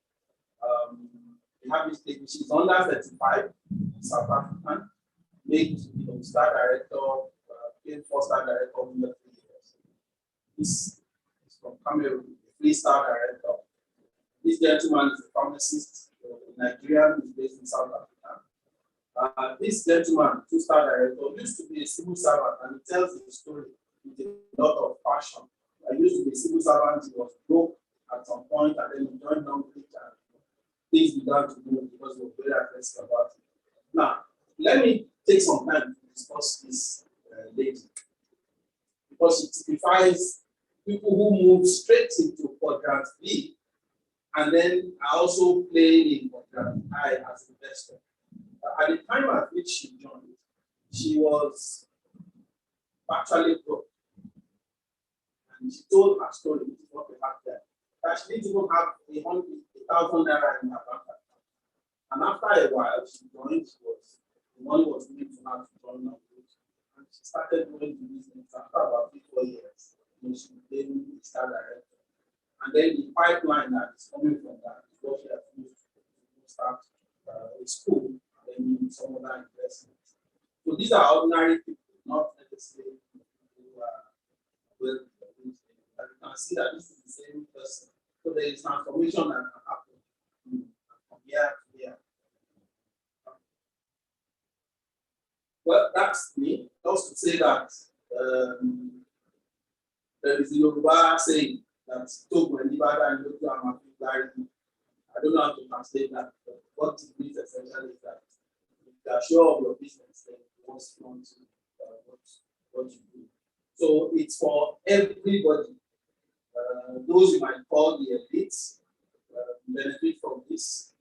We have this lady, she's under 35, South African, made star director, became 4-star director in the 3 years. This is from Cameroon, a 3-star director. This gentleman is a pharmacist, Nigerian, is based in South Africa. This gentleman, 2-star director, used to be a civil servant, and he tells his story with a lot of passion. I used to be a civil servant, he was broke at some point, and then he joined Long Beach, and things began to move because he was very aggressive about it. Now, let me take some time to discuss this lady, because it typifies people who move straight into quadrant B and then are also playing in quadrant I as investor. At the time at which she joined, she was actually broke. And she told her story, which is what we have there, that she didn't even have 1,000 naira in her bank account. And after a while, she joined, the money was given to her to join her group. And she started doing the business. After about 3-4 years, she became the star director. And then the pipeline that is coming from that is what she has used to start a school and then some other investments. So these are ordinary people, not necessarily people who are well. And you can see that this is the same person. So there is transformation that can happen from year to year. Well, that's me. Just to say that there is a Yoruba saying that I don't know how to translate that, but what it means essentially is that if you are sure of your business, then you want to what you do. So it's for everybody. Those you might call the elites benefit from this.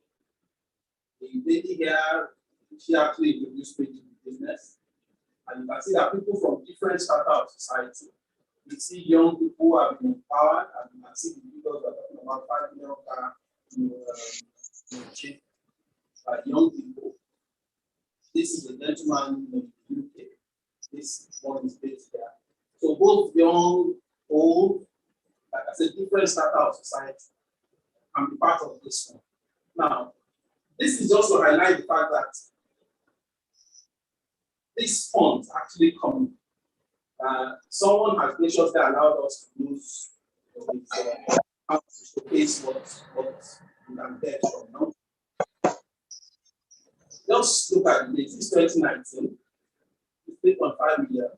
The lady here, she actually introduced me to the business. And you can see that people from different strata of society. You see young people who have been empowered, and you can see the people that are talking about 5 million young people. This is a gentleman in the UK. This one is based there. So both young, old, like I said, different strata of society can be part of this one. Now, This is just to highlight the fact that these funds actually come. Someone has graciously allowed us to use to showcase what we can get from now. Just look at the date. It's 2019. It's 3.5 million.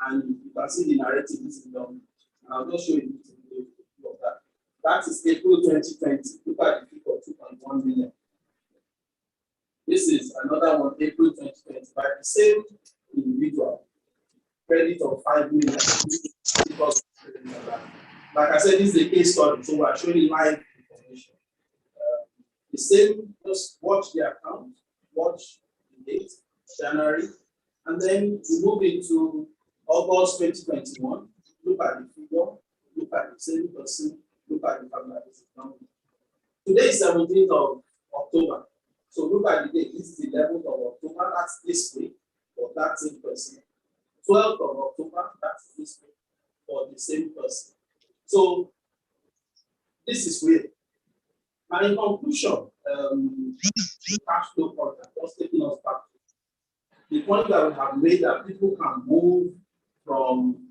And you can see the narrative this is done. And I'll just show you the of that. That is April 2020. Look at the peak of 2.1 million. This is another one, April 2020, by the same individual. Credit of 5 million. Like I said, this is a case study, so we're showing live information. The same, just watch the account, watch the date, January, and then we move into August 2021. Look at the figure, look at the same person, look at the family. Today is 17th of October. So look at the date. This is the 11th of October. That's this week for that same person. 12th of October. That's this week for the same person. So this is weird. And in conclusion, Cashflow Project was taking us back to the point that we have made that people can move from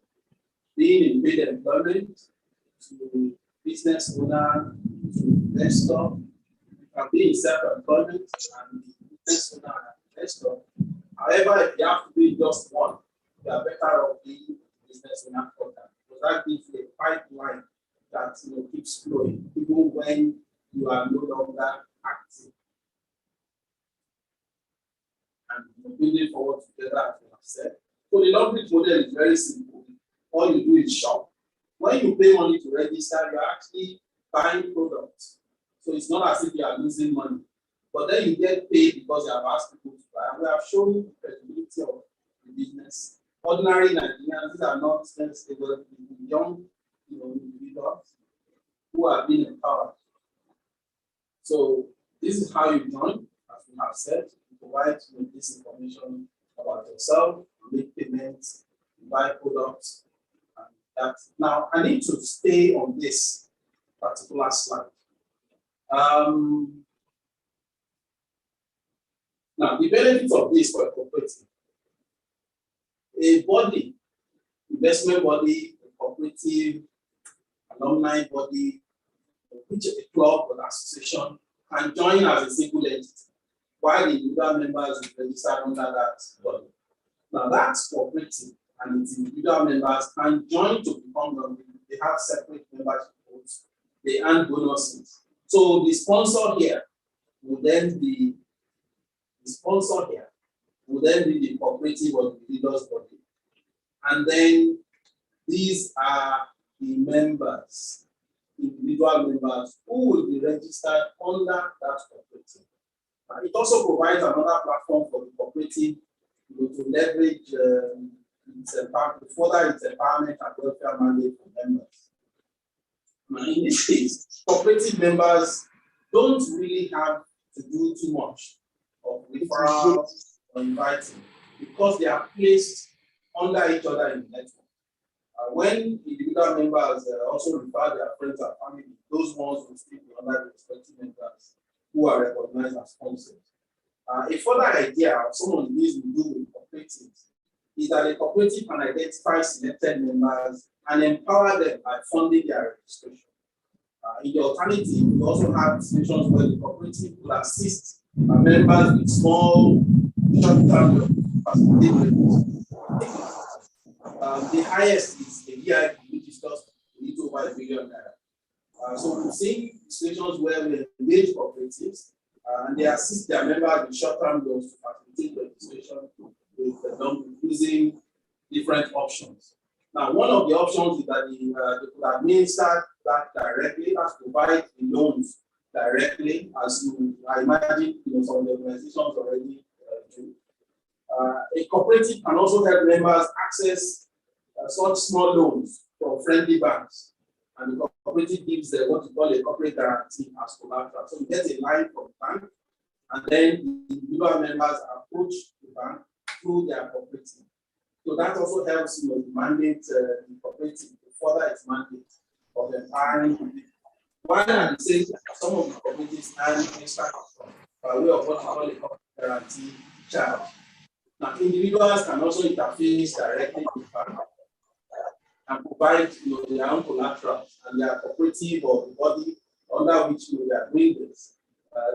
being in paid employment to business owner to investor. Can be in self-employment and business owner and investor. However, if you have to be just one, you are better off being business owner for that. Because that gives you a pipeline that keeps flowing, even when you are no longer active. And building forward together, as we have said. So the leverage model is very simple. All you do is shop. When you pay money to register, you're actually buying products. So it's not as if you are losing money. But then you get paid because you have asked people to buy. And we have shown you the credibility of the business. Ordinary Nigerians, these are not stable, young individuals who are being empowered. So this is how you join, as we have said, to provide this information about yourself, make payments, buy products, and that. Now I need to stay on this particular slide. Now, the benefits of this for a cooperative. A body, investment body, a cooperative, alumni body, which a club or association can join as a single entity, while the individual members are registered under that body. Now, that's cooperative, and its individual members can join to become members. They have separate membership votes, they earn bonuses. So the sponsor here will then be the cooperative or the leaders body. And then these are the members, individual members who will be registered under that cooperative. It also provides another platform for the cooperative to leverage further its empowerment and welfare mandate for members. Now, in this case, cooperative members don't really have to do too much of referral or inviting because they are placed under each other in the network. When individual members also refer their friends and family, those ones will still be under the respective members who are recognized as sponsors. A further idea of some of these we do with cooperatives is that a cooperative can identify selected members and empower them by funding their registration. In the alternative, we also have situations where the cooperative will assist members with small short-term facilities. The highest is a VIP, which is just a little over $1 million. So we've seen situations where we engage cooperatives and they assist their members with short-term loans to facilitate registration with them using different options. Now, one of the options is that they could administer that directly, as provide the loans directly, as I imagine some of the organizations already do. A cooperative can also help members access such small loans from friendly banks, and the cooperative gives them what we call a corporate guarantee as collateral. So you get a line from the bank, and then the individual members approach the bank through their cooperative. So that also helps the mandate, the cooperative to further its mandate of empowering people. While at the same time, some of the cooperatives earn extra by way of what we call a corporate guarantee charge. Now, individuals can also interface directly with banks and provide their own collaterals and their cooperative or the body under which they are doing this.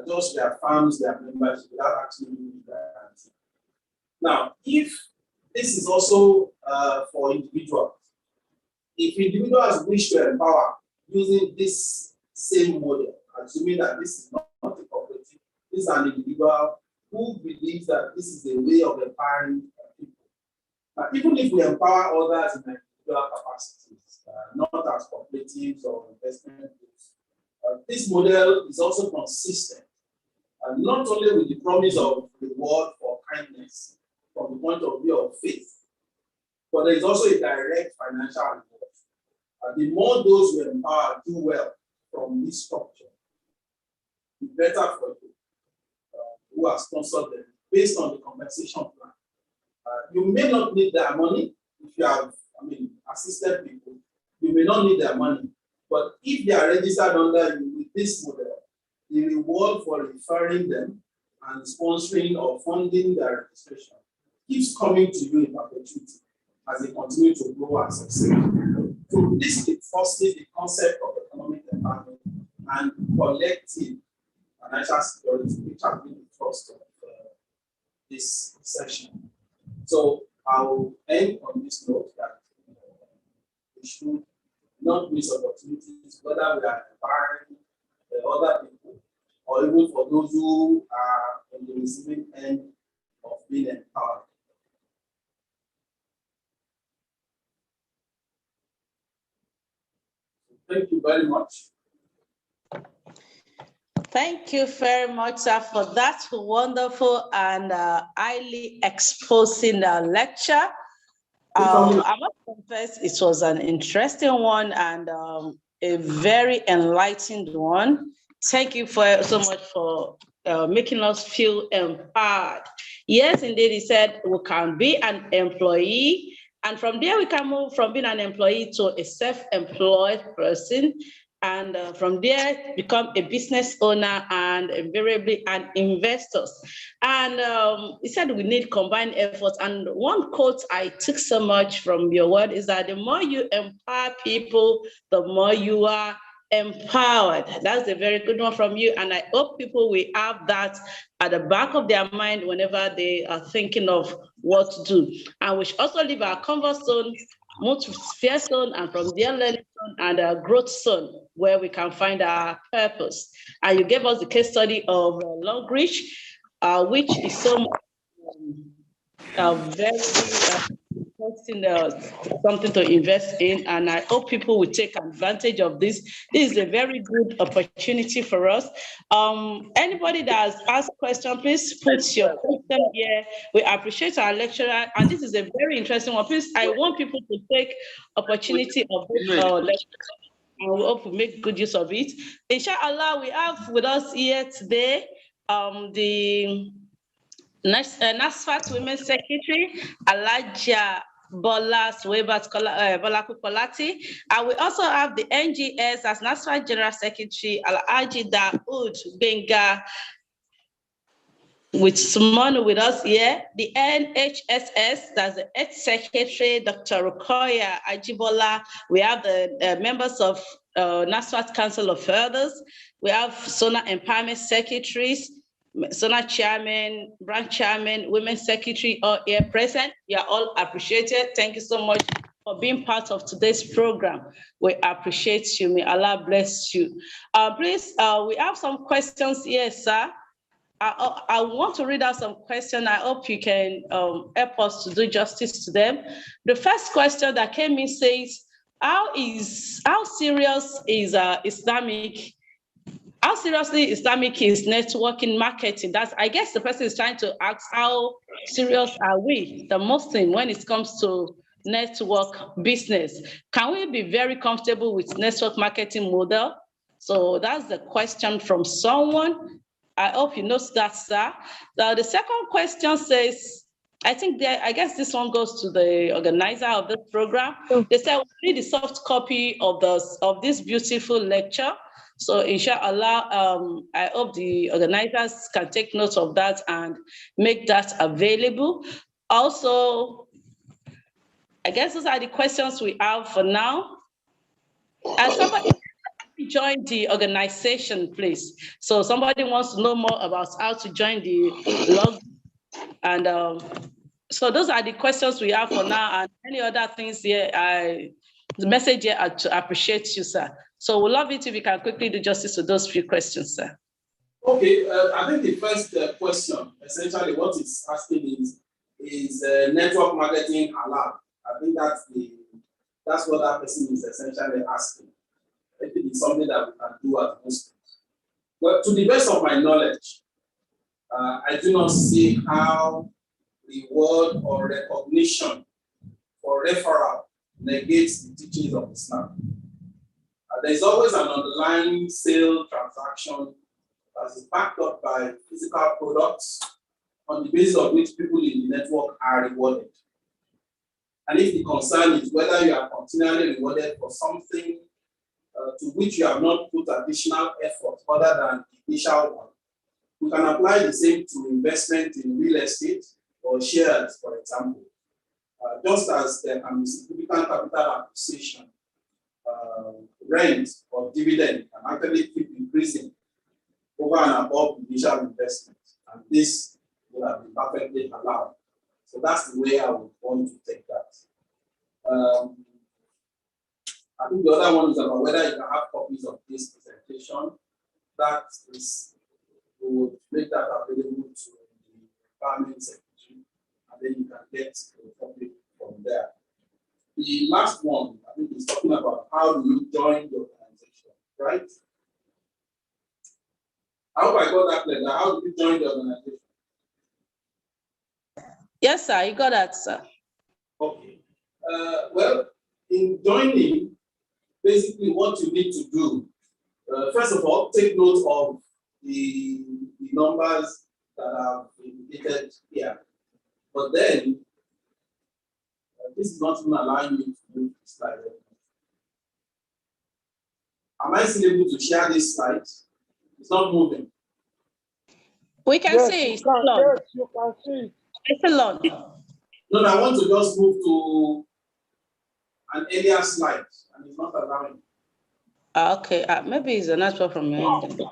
Those their farms, their members without actually needing guarantee. Now, if this is also for individuals, if individuals wish to empower using this same model, assuming that this is not a cooperative, this is an individual who believes that this is a way of empowering people. Now, even if we empower others in individual capacities, not as cooperatives or investment groups, this model is also consistent, not only with the promise of reward for kindness from the point of view of faith, but there is also a direct financial reward. The more those who empower do well from this structure, the better for you who are sponsored them based on the compensation plan. You may not need their money if you have, assisted people. You may not need their money, but if they are registered under you with this model, the reward for referring them and sponsoring or funding their registration keeps coming to you in perpetuity as they continue to grow and succeed. So this reinforces the concept of economic empowerment and collective financial security, which has been the thrust of this session. So I'll end on this note that we should not miss opportunities, whether we are empowering other people or even for those who are on the receiving end of being empowered. Thank you very much. Thank you very much, sir, for that wonderful and highly exposing lecture. I must confess it was an interesting one and a very enlightened one. Thank you so much for making us feel empowered. Yes, indeed, he said we can be an employee, and from there we can move from being an employee to a self-employed person, and from there become a business owner and invariably an investor. And he said we need combined efforts. And one quote I took so much from your word is that the more you empower people, the more you are empowered. That's a very good one from you. And I hope people will have that at the back of their mind whenever they are thinking of what to do. And we should also leave our comfort zone, move to sphere zone, and from there learning zone and a growth zone where we can find our purpose. And you gave us the case study of Longreach, which is so very something to invest in, and I hope people will take advantage of this. This is a very good opportunity for us. Anybody that has asked question, please put your question here. We appreciate our lecturer, and this is a very interesting one. Please, I want people to take opportunity of this lecture, and we hope we make good use of it. Inshallah, we have with us here today the NASFAT Women's Secretary, Alaja Bola Kolati, and we also have the NGS as NASFAT General Secretary, Alhaji Daoud Benga, with someone with us here, the NHSS, that's the Health Secretary, Dr. Rukoya Ajibola. We have the members of NASFAT Council of Elders. We have SONA Empowerment Secretaries, SONA Chairman, Branch Chairman, Women's Secretary, all here present. You are all appreciated. Thank you so much for being part of today's program. We appreciate you. May Allah bless you. Please, we have some questions here, sir. I want to read out some questions. I hope you can help us to do justice to them. The first question that came in says, how serious is How seriously Islamic is networking marketing? I guess the person is trying to ask, how serious are we, the Muslim, when it comes to network business? Can we be very comfortable with network marketing model? So that's the question from someone. I hope you know that, sir. Now, the second question says, I guess this one goes to the organizer of this program. They said we need a soft copy of this beautiful lecture. So inshallah, I hope the organizers can take note of that and make that available. Also, I guess those are the questions we have for now. Somebody join the organization, please. So somebody wants to know more about how to join the log. And so those are the questions we have for now. And any other things here, the message here, I appreciate you, sir. So we'd love it if you can quickly do justice to those few questions, sir. Okay, I think the first question, essentially what it's asking is network marketing allowed? I think that's what that person is essentially asking. I think it's something that we can do at most. Well, to the best of my knowledge, I do not see how reward or recognition for referral negates the teachings of Islam. There's always an underlying sale transaction that is backed up by physical products on the basis of which people in the network are rewarded. And if the concern is whether you are continually rewarded for something to which you have not put additional effort other than the initial one, we can apply the same to investment in real estate or shares, for example. Just as there can be significant capital acquisition, rent or dividend can actually keep increasing over and above the initial investment. And this would have been perfectly allowed. So that's the way I would want to take that. I think the other one is about whether you can have copies of this presentation. That is, we would make that available to the Department Secretary, and then you can get the copy from there. The last one, I think, is talking about how do you join the organization, right? I hope I got that clear. How do you join the organization? Yes, sir, you got that, sir. Okay. Well, in joining, basically what you need to do, first of all, take note of the numbers that are indicated here. But then, this is not even allowing me to move the slide. Am I still able to share this slide? It's not moving. We can see it. Yes, you can see it. It's a lot. No, I want to just move to an earlier slide, and it's not allowing. Okay, maybe it's a network from your end.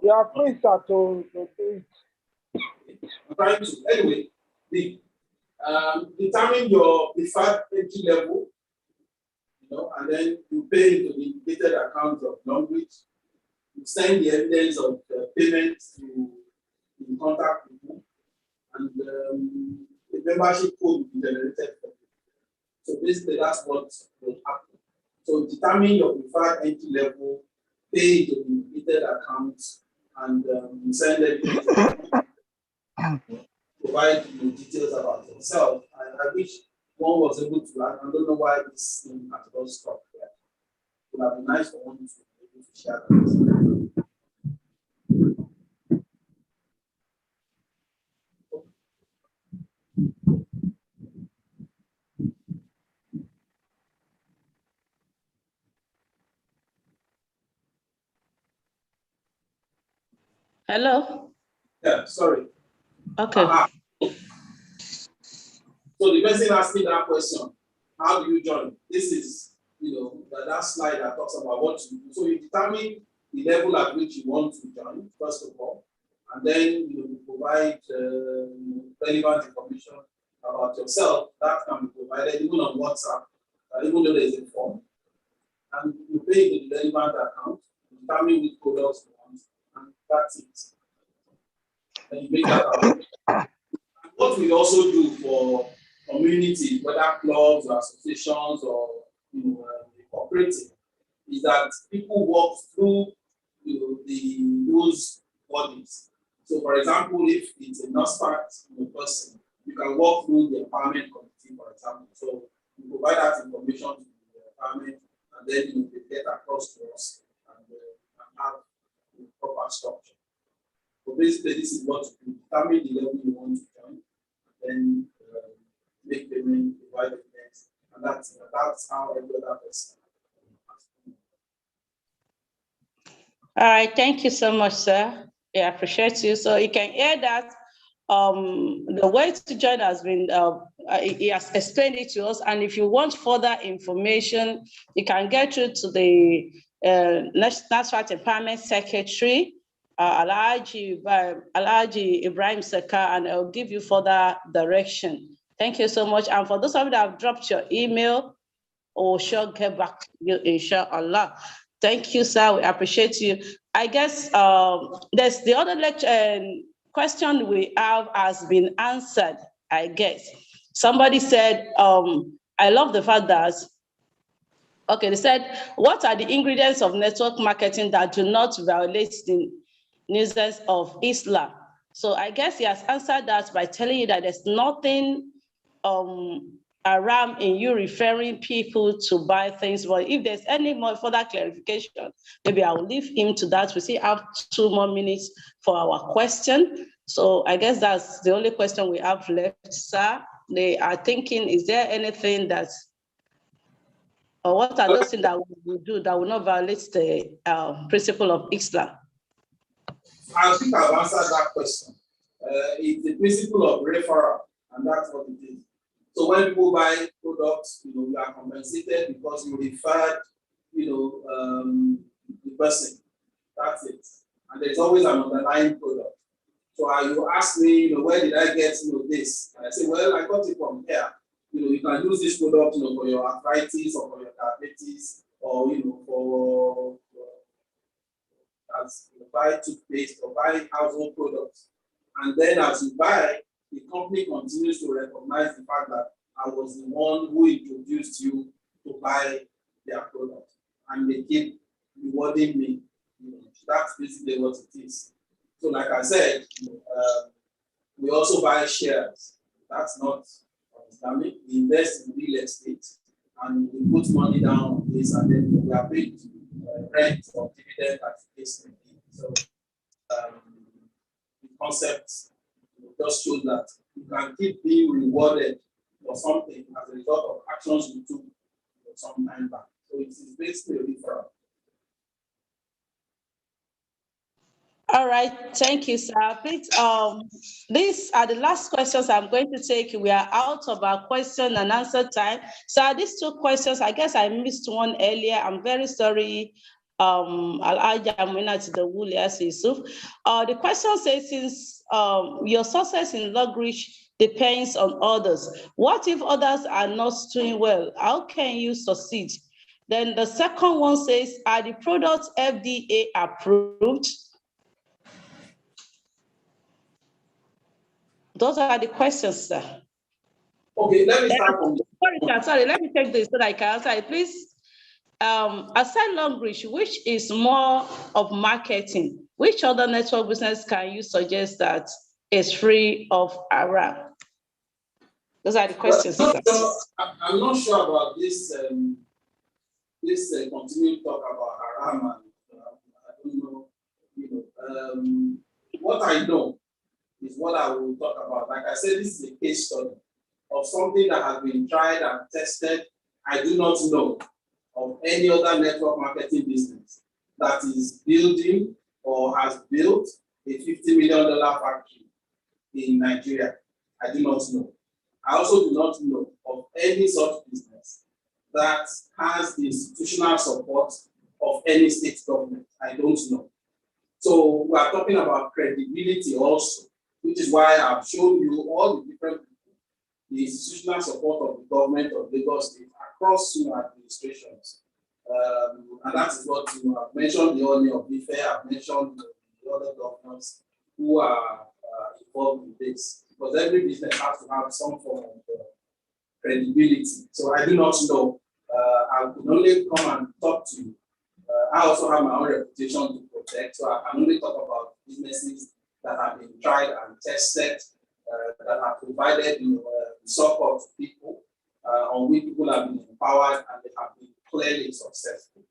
You are free, sir, to do it. I'm trying to. Anyway, determine your preferred entry level, and then you pay into the indicated account of Longbridge. You send the evidence of payment to the contact people, and the membership code will be generated for you. So basically, that's what will happen. So determine your preferred entry level, pay into the indicated account, and send evidence. Provide details about yourself. I wish one was able to. I don't know why this thing has not stopped there. It would have been nice for one to be able to share that. Hello? Yeah, sorry. Okay. So the person asking that question, how do you join? This is, that slide that talks about what you do. So you determine the level at which you want to join, first of all, and then you provide relevant information about yourself. That can be provided even on WhatsApp, even though there is a form. And you pay the relevant account, determine which products you want, and that's it. And you make that available. What we also do for communities, whether clubs or associations or cooperative, is that people walk through those bodies. So, for example, if it's a NASPAC person, you can walk through the empowerment committee, for example. So, you provide that information to the empowerment, and then they get across to us and have proper structure. So, basically, this is what you determine the level you want to join. Then make payment, provide evidence, and that's how every other person. All right, thank you so much, sir. Yeah, I appreciate you. So you can hear that the way to join has been, he has explained it to us. And if you want further information, you can get through to the National Empowerment Secretary, Alhaji Ibrahim Saka, and I'll give you further direction. Thank you so much. And for those of you that have dropped your email, or shall get back to you, inshallah. Thank you, sir. We appreciate you. I guess there's the other lecture question we have has been answered, I guess. Somebody said, I love the fact that, okay, they said, what are the ingredients of network marketing that do not violate the nuisance of Islam? So I guess he has answered that by telling you that there's nothing around in you referring people to buy things. But if there's any more further clarification, maybe I will leave him to that. We still have 2 more minutes for our question. So I guess that's the only question we have left, sir. They are thinking, is there anything that, or what are those things that we will do that will not violate the principle of Islam? I think I've answered that question. It's the principle of referral, and that's what it is. So when people buy products, you are compensated because you referred, the person. That's it. And there's always an underlying product. So you ask me, where did I get this? And I say, well, I got it from here. You can use this product, for your arthritis or for your diabetes, or for as buy toothpaste or buy household products. And then as you buy, the company continues to recognize the fact that I was the one who introduced you to buy their product. And they keep rewarding me. That's basically what it is. So like I said, we also buy shares. That's not Islamic. We invest in real estate and we put money down on this, and then we are paid rent or dividend as the case may be. So the concept just shows that you can keep being rewarded for something as a result of actions you took some time back. So it is basically a referral. All right, thank you, sir. Please, these are the last questions I'm going to take. We are out of our question and answer time. So these 2 questions, I guess I missed one earlier. I'm very sorry. The question says, since your success in luxury depends on others, what if others are not doing well? How can you succeed? Then the second one says, are the products FDA approved? Those are the questions, sir. Okay, let me start from. Sorry, let me take this so that I can answer it. Please, aside Longbridge, which is more of marketing, which other network business can you suggest that is free of haram? Those are the questions, sir. I'm not sure about this. Continuing talk about haram, and I don't know. What I know is what I will talk about. Like I said, this is a case study of something that has been tried and tested. I do not know of any other network marketing business that is building or has built a $50 million factory in Nigeria. I do not know. I also do not know of any such business that has the institutional support of any state government. I don't know. So we are talking about credibility also, which is why I've shown you all the different people, the institutional support of the government of Lagos State across administrations. And that is what I've mentioned the Oni of Ife, I've mentioned the other governors who are involved in this. Because every business has to have some form of credibility. So I do not know. I could only come and talk to you. I also have my own reputation to protect, so I can only talk about businesses that have been tried and tested, that have provided support to people, on which people have been empowered and they have been clearly successful.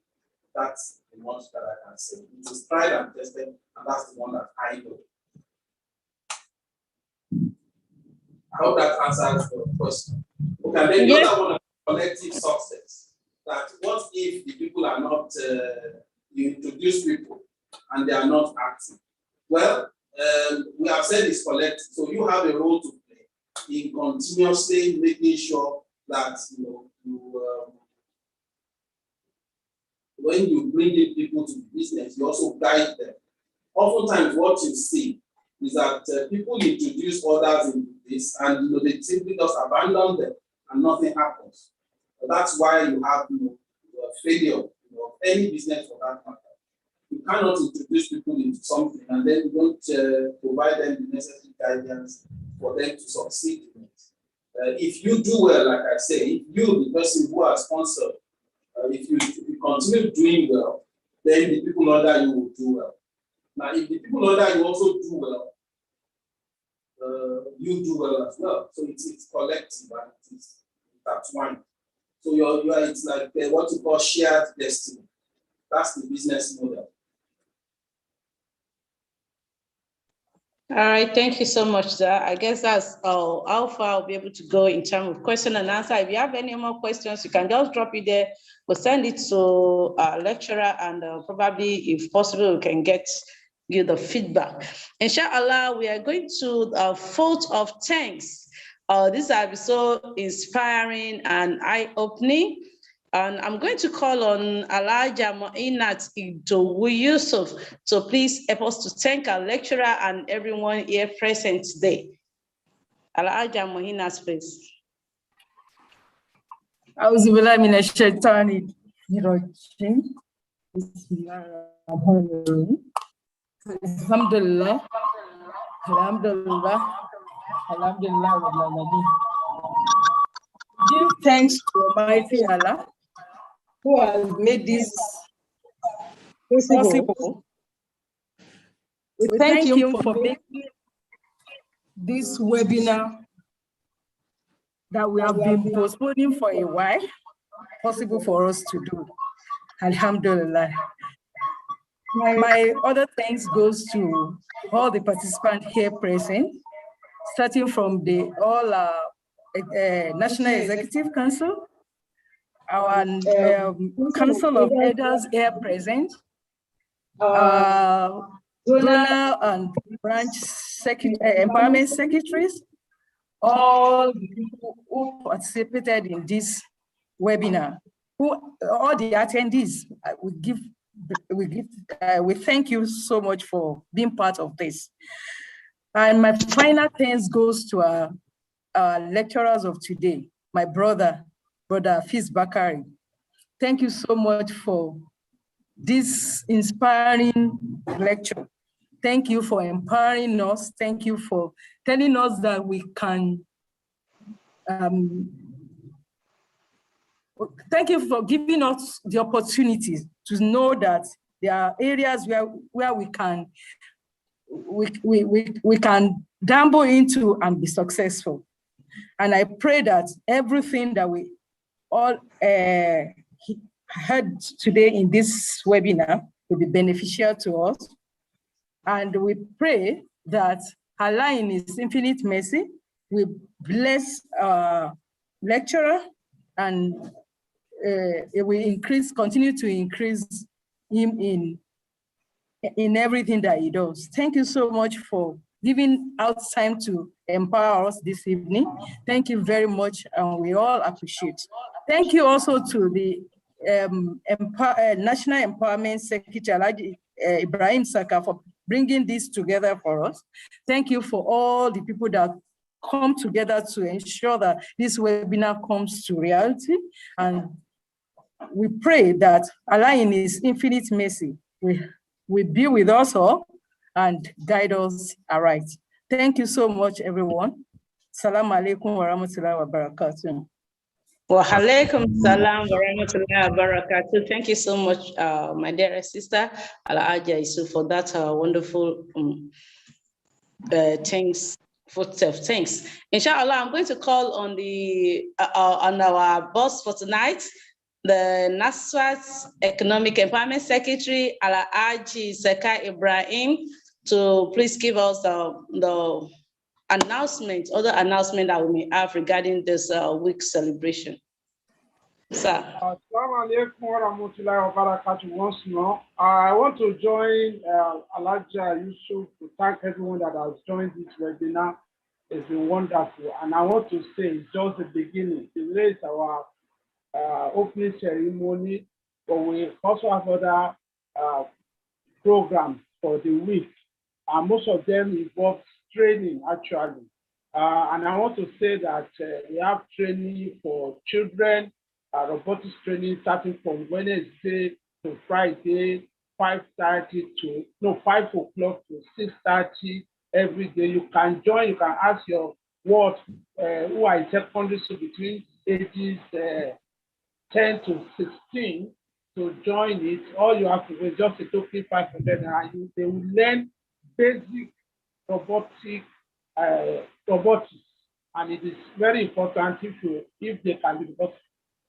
That's the one that I can say. It is tried and tested, and that's the one that I know. I hope that answers your question. Okay, and then the other one is collective success. That what if the people are not, you introduce people and they are not active. Well, we have said it's collective, so you have a role to play in continuously making sure that when you bring in people to the business, you also guide them. Oftentimes, what you see is that people introduce others in this, and they simply just abandon them, and nothing happens. So that's why you have failure of any business for that matter. You cannot introduce people into something and then you don't provide them the necessary guidance for them to succeed in it. If you do well, like I say, if you, the person who has sponsored, if you continue doing well, then the people under you will do well. Now, if the people under you also do well, you do well as well. So it's collective and it's intertwined. So it's like what you call shared destiny. That's the business model. All right, thank you so much, sir. I guess that's how far I'll be able to go in terms of question and answer. If you have any more questions, you can just drop it there. We'll send it to our lecturer, and probably, if possible, we can get you the feedback. Inshallah, we are going to a vote of thanks. This will be so inspiring and eye-opening. And I'm going to call on Alhaja Moinat Idowu Yusuf to please help us to thank our lecturer and everyone here present today. Alhaja Moinat, please. Auzubillahi minash shaitani rajim. Bismillahirrahmanirrahim. Alhamdulillah. Alhamdulillah. Alhamdulillah. Give thanks to Almighty Allah, who has made this possible. We thank him for making this webinar that we have been postponing for a while possible for us to do. Alhamdulillah. My other thanks goes to all the participants here present, starting from the National Executive Council, our Council of Elders here present, zonal and branch empowerment secretaries, all the people who participated in this webinar, all the attendees. We thank you so much for being part of this. And my final thanks goes to our lecturers of today, my brother Fiz Bakari. Thank you so much for this inspiring lecture. Thank you for empowering us. Thank you for telling us that we can, thank you for giving us the opportunity to know that there are areas where we can dabble into and be successful. And I pray that everything that we all heard today in this webinar will be beneficial to us. And we pray that Allah in His infinite mercy will bless our lecturer, and it will continue to increase him in everything that he does. Thank you so much for giving out time to empower us this evening. Thank you very much, and we all appreciate. Thank you also to the National Empowerment Secretary, Ibrahim Saka, for bringing this together for us. Thank you for all the people that come together to ensure that this webinar comes to reality. And we pray that Allah in His infinite mercy will be with us all and guide us aright. Thank you so much, everyone. Assalamu alaikum wa rahmatullahi wa barakatuh. Wa alaikum salam wa rahmatullahi wa barakatuh. Thank you so much, my dear sister, Alhaja Yusuf, for that wonderful thanks. Thanks. Inshallah, I'm going to call on on our boss for tonight, the NASFAT Economic Empowerment Secretary, Alhaji Seka Ibrahim, to please give us the announcement, other announcement that we may have regarding this week's celebration. Sir. Assalamu alaikum wa rahmatullahi wa barakatuh once more. I want to join Alaja Yusuf to thank everyone that has joined this webinar. It's been wonderful. And I want to say it's just the beginning. Today is our opening ceremony, but we also have other programs for the week. Most of them involve training, actually. And I want to say that we have training for children, robotics training starting from Wednesday to Friday, 5:30 to, no, 5 o'clock to 6:30 every day. You can join, you can ask your ward who are in secondary school between ages 10 to 16 to join it. All you have to do is just a token 500 and they will learn basic robotics, and it is very important if they can do, because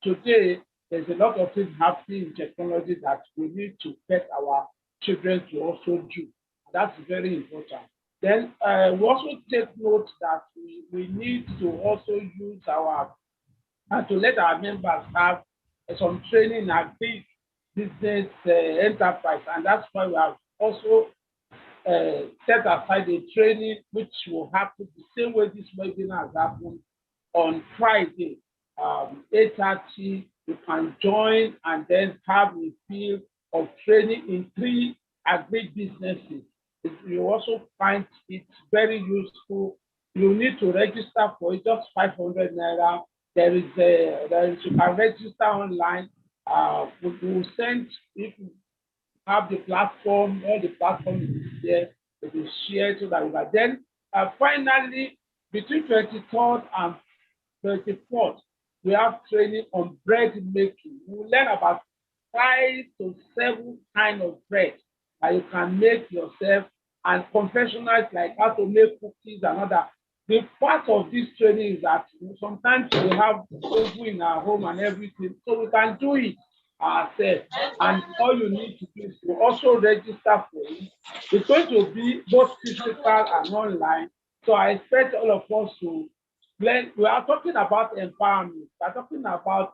today there's a lot of things happening in technology that we need to get our children to also do. That's very important. Then we also take note that we need to also use and to let our members have some training at big business enterprise, and that's why we have also set aside a training which will happen the same way this webinar has happened on Friday, 8:30. You can join and then have a field of training in 3 agri-businesses. You also find it very useful. You need to register for it, just 500 naira. You can register online. We will send, if you have the platform, all the platform is there, it is shared so that we can. Then finally, between 23rd and 24th, we have training on bread making. We will learn about 5 to 7 kinds of bread that you can make yourself, and confectionery like how to make cookies and other. The part of this training is that sometimes we have oven in our home and everything, so we can do it ourselves. And all you need to do is to also register for it. It's going to be both physical and online. So I expect all of us to learn. We are talking about empowerment. We are talking about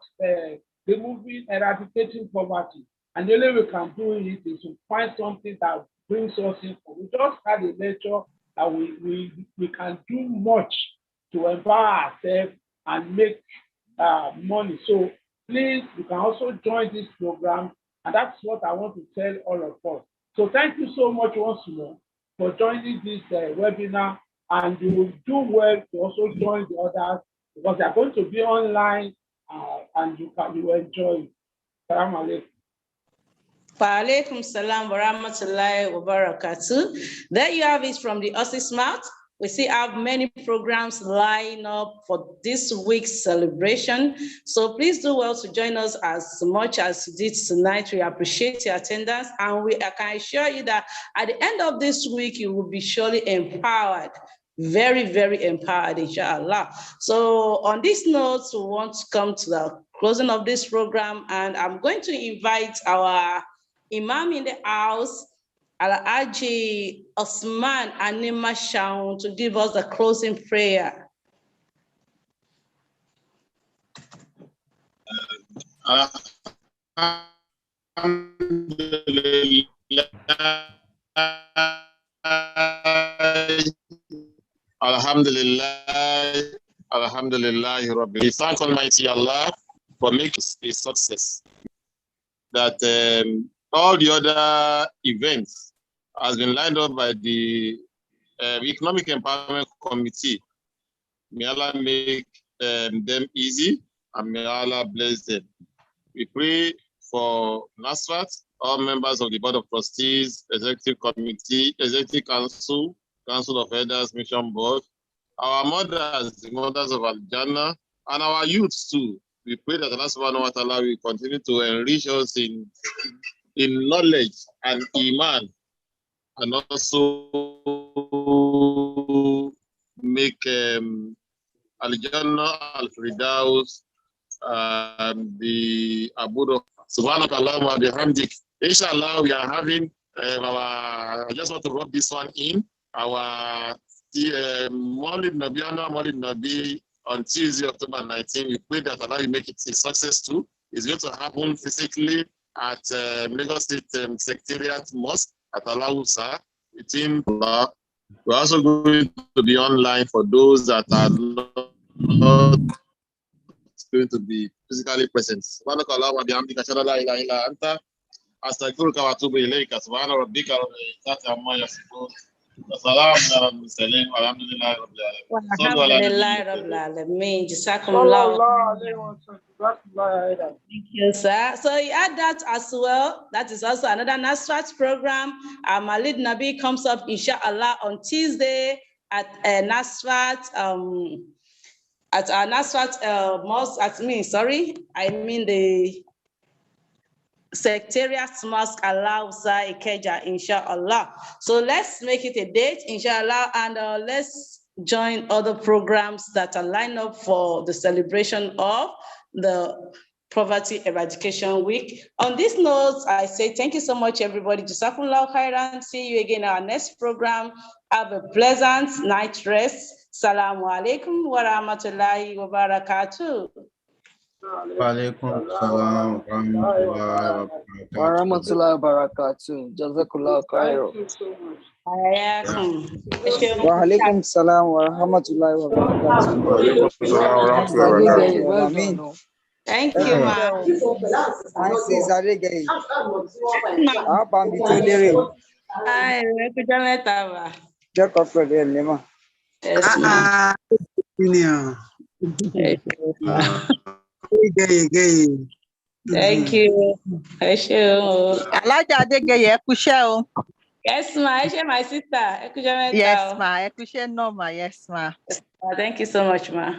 removing, eradicating poverty. And the only way we can do it is to find something that brings us in. We just had a lecture that we can do much to empower ourselves and make money. So please, you can also join this program, and that's what I want to tell all of us. So thank you so much once more for joining this webinar, and you will do well to also join the others because they are going to be online and you will enjoy it. Salam alaikum. Wa alaikum salam wa rahmatullahi wa barakatuh. There you have it from the horse's mouth. We still have many programs lined up for this week's celebration. So please do well to join us as much as you did tonight. We appreciate your attendance, and I can assure you that at the end of this week, you will be surely empowered. Very, very empowered, inshallah. So on this note, we want to come to the closing of this program, and I'm going to invite our Imam in the house, Al-Aji Osman Anima Shaun, to give us the closing prayer. Alhamdulillah, Alhamdulillah, Rabbi. We thank Almighty Allah for making us a success. That all the other events has been lined up by the Economic Empowerment Committee. May Allah make them easy, and may Allah bless them. We pray for NASFAT, all members of the Board of Trustees, Executive Committee, Executive Council, Council of Elders, Mission Board, our mothers, the mothers of Al-Jannah, and our youths too. We pray that Allah subhanahu wa ta'ala will continue to enrich us in knowledge and iman, and also make Al-Jannah, Al-Firdaus, the Abu Subhanakallah wa bihamdik. Inshallah, we are having I just want to rub this one in, our Maulid Nabi on Tuesday, October 19. We pray that Allah will make it a success too. It's going to happen physically at Lagos State Secretariat Mosque at Alausa. We're also going to be online for those that are not going to be physically present. أستغفرك وأتوب إليك سبحان ربك رب العزة عما يصفون وسلام على المرسلين والحمد لله رب العالمين. صلوا على Alhamdulillah Rabbil Alamin. Jazakumullah. Thank you, sir. So you add that as well. That is also another Nasrat program. Malid Nabi comes up, inshallah, on Tuesday at Nasrat. At our Nasrat mosque. The Secretariat Mosque Alausa Ikeja, inshallah. So let's make it a date, inshallah, and let's join other programs that are lined up for the celebration of the Poverty Eradication Week. On this note, I say thank you so much, everybody. Jazakumullah khairan. See you again in our next program. Have a pleasant night rest. Salamu alaikum wa rahmatullahi wa barakatuh. Walaikum salam wa rahmatullahi wa barakatuh. Jazakallah khairan. Wa alaikum salam wa rahmatullahi wa barakatuh. Thank you, ma. Thank you. Yes, ma. My sister. Yes, ma. Yes, ma. Thank you so much, ma.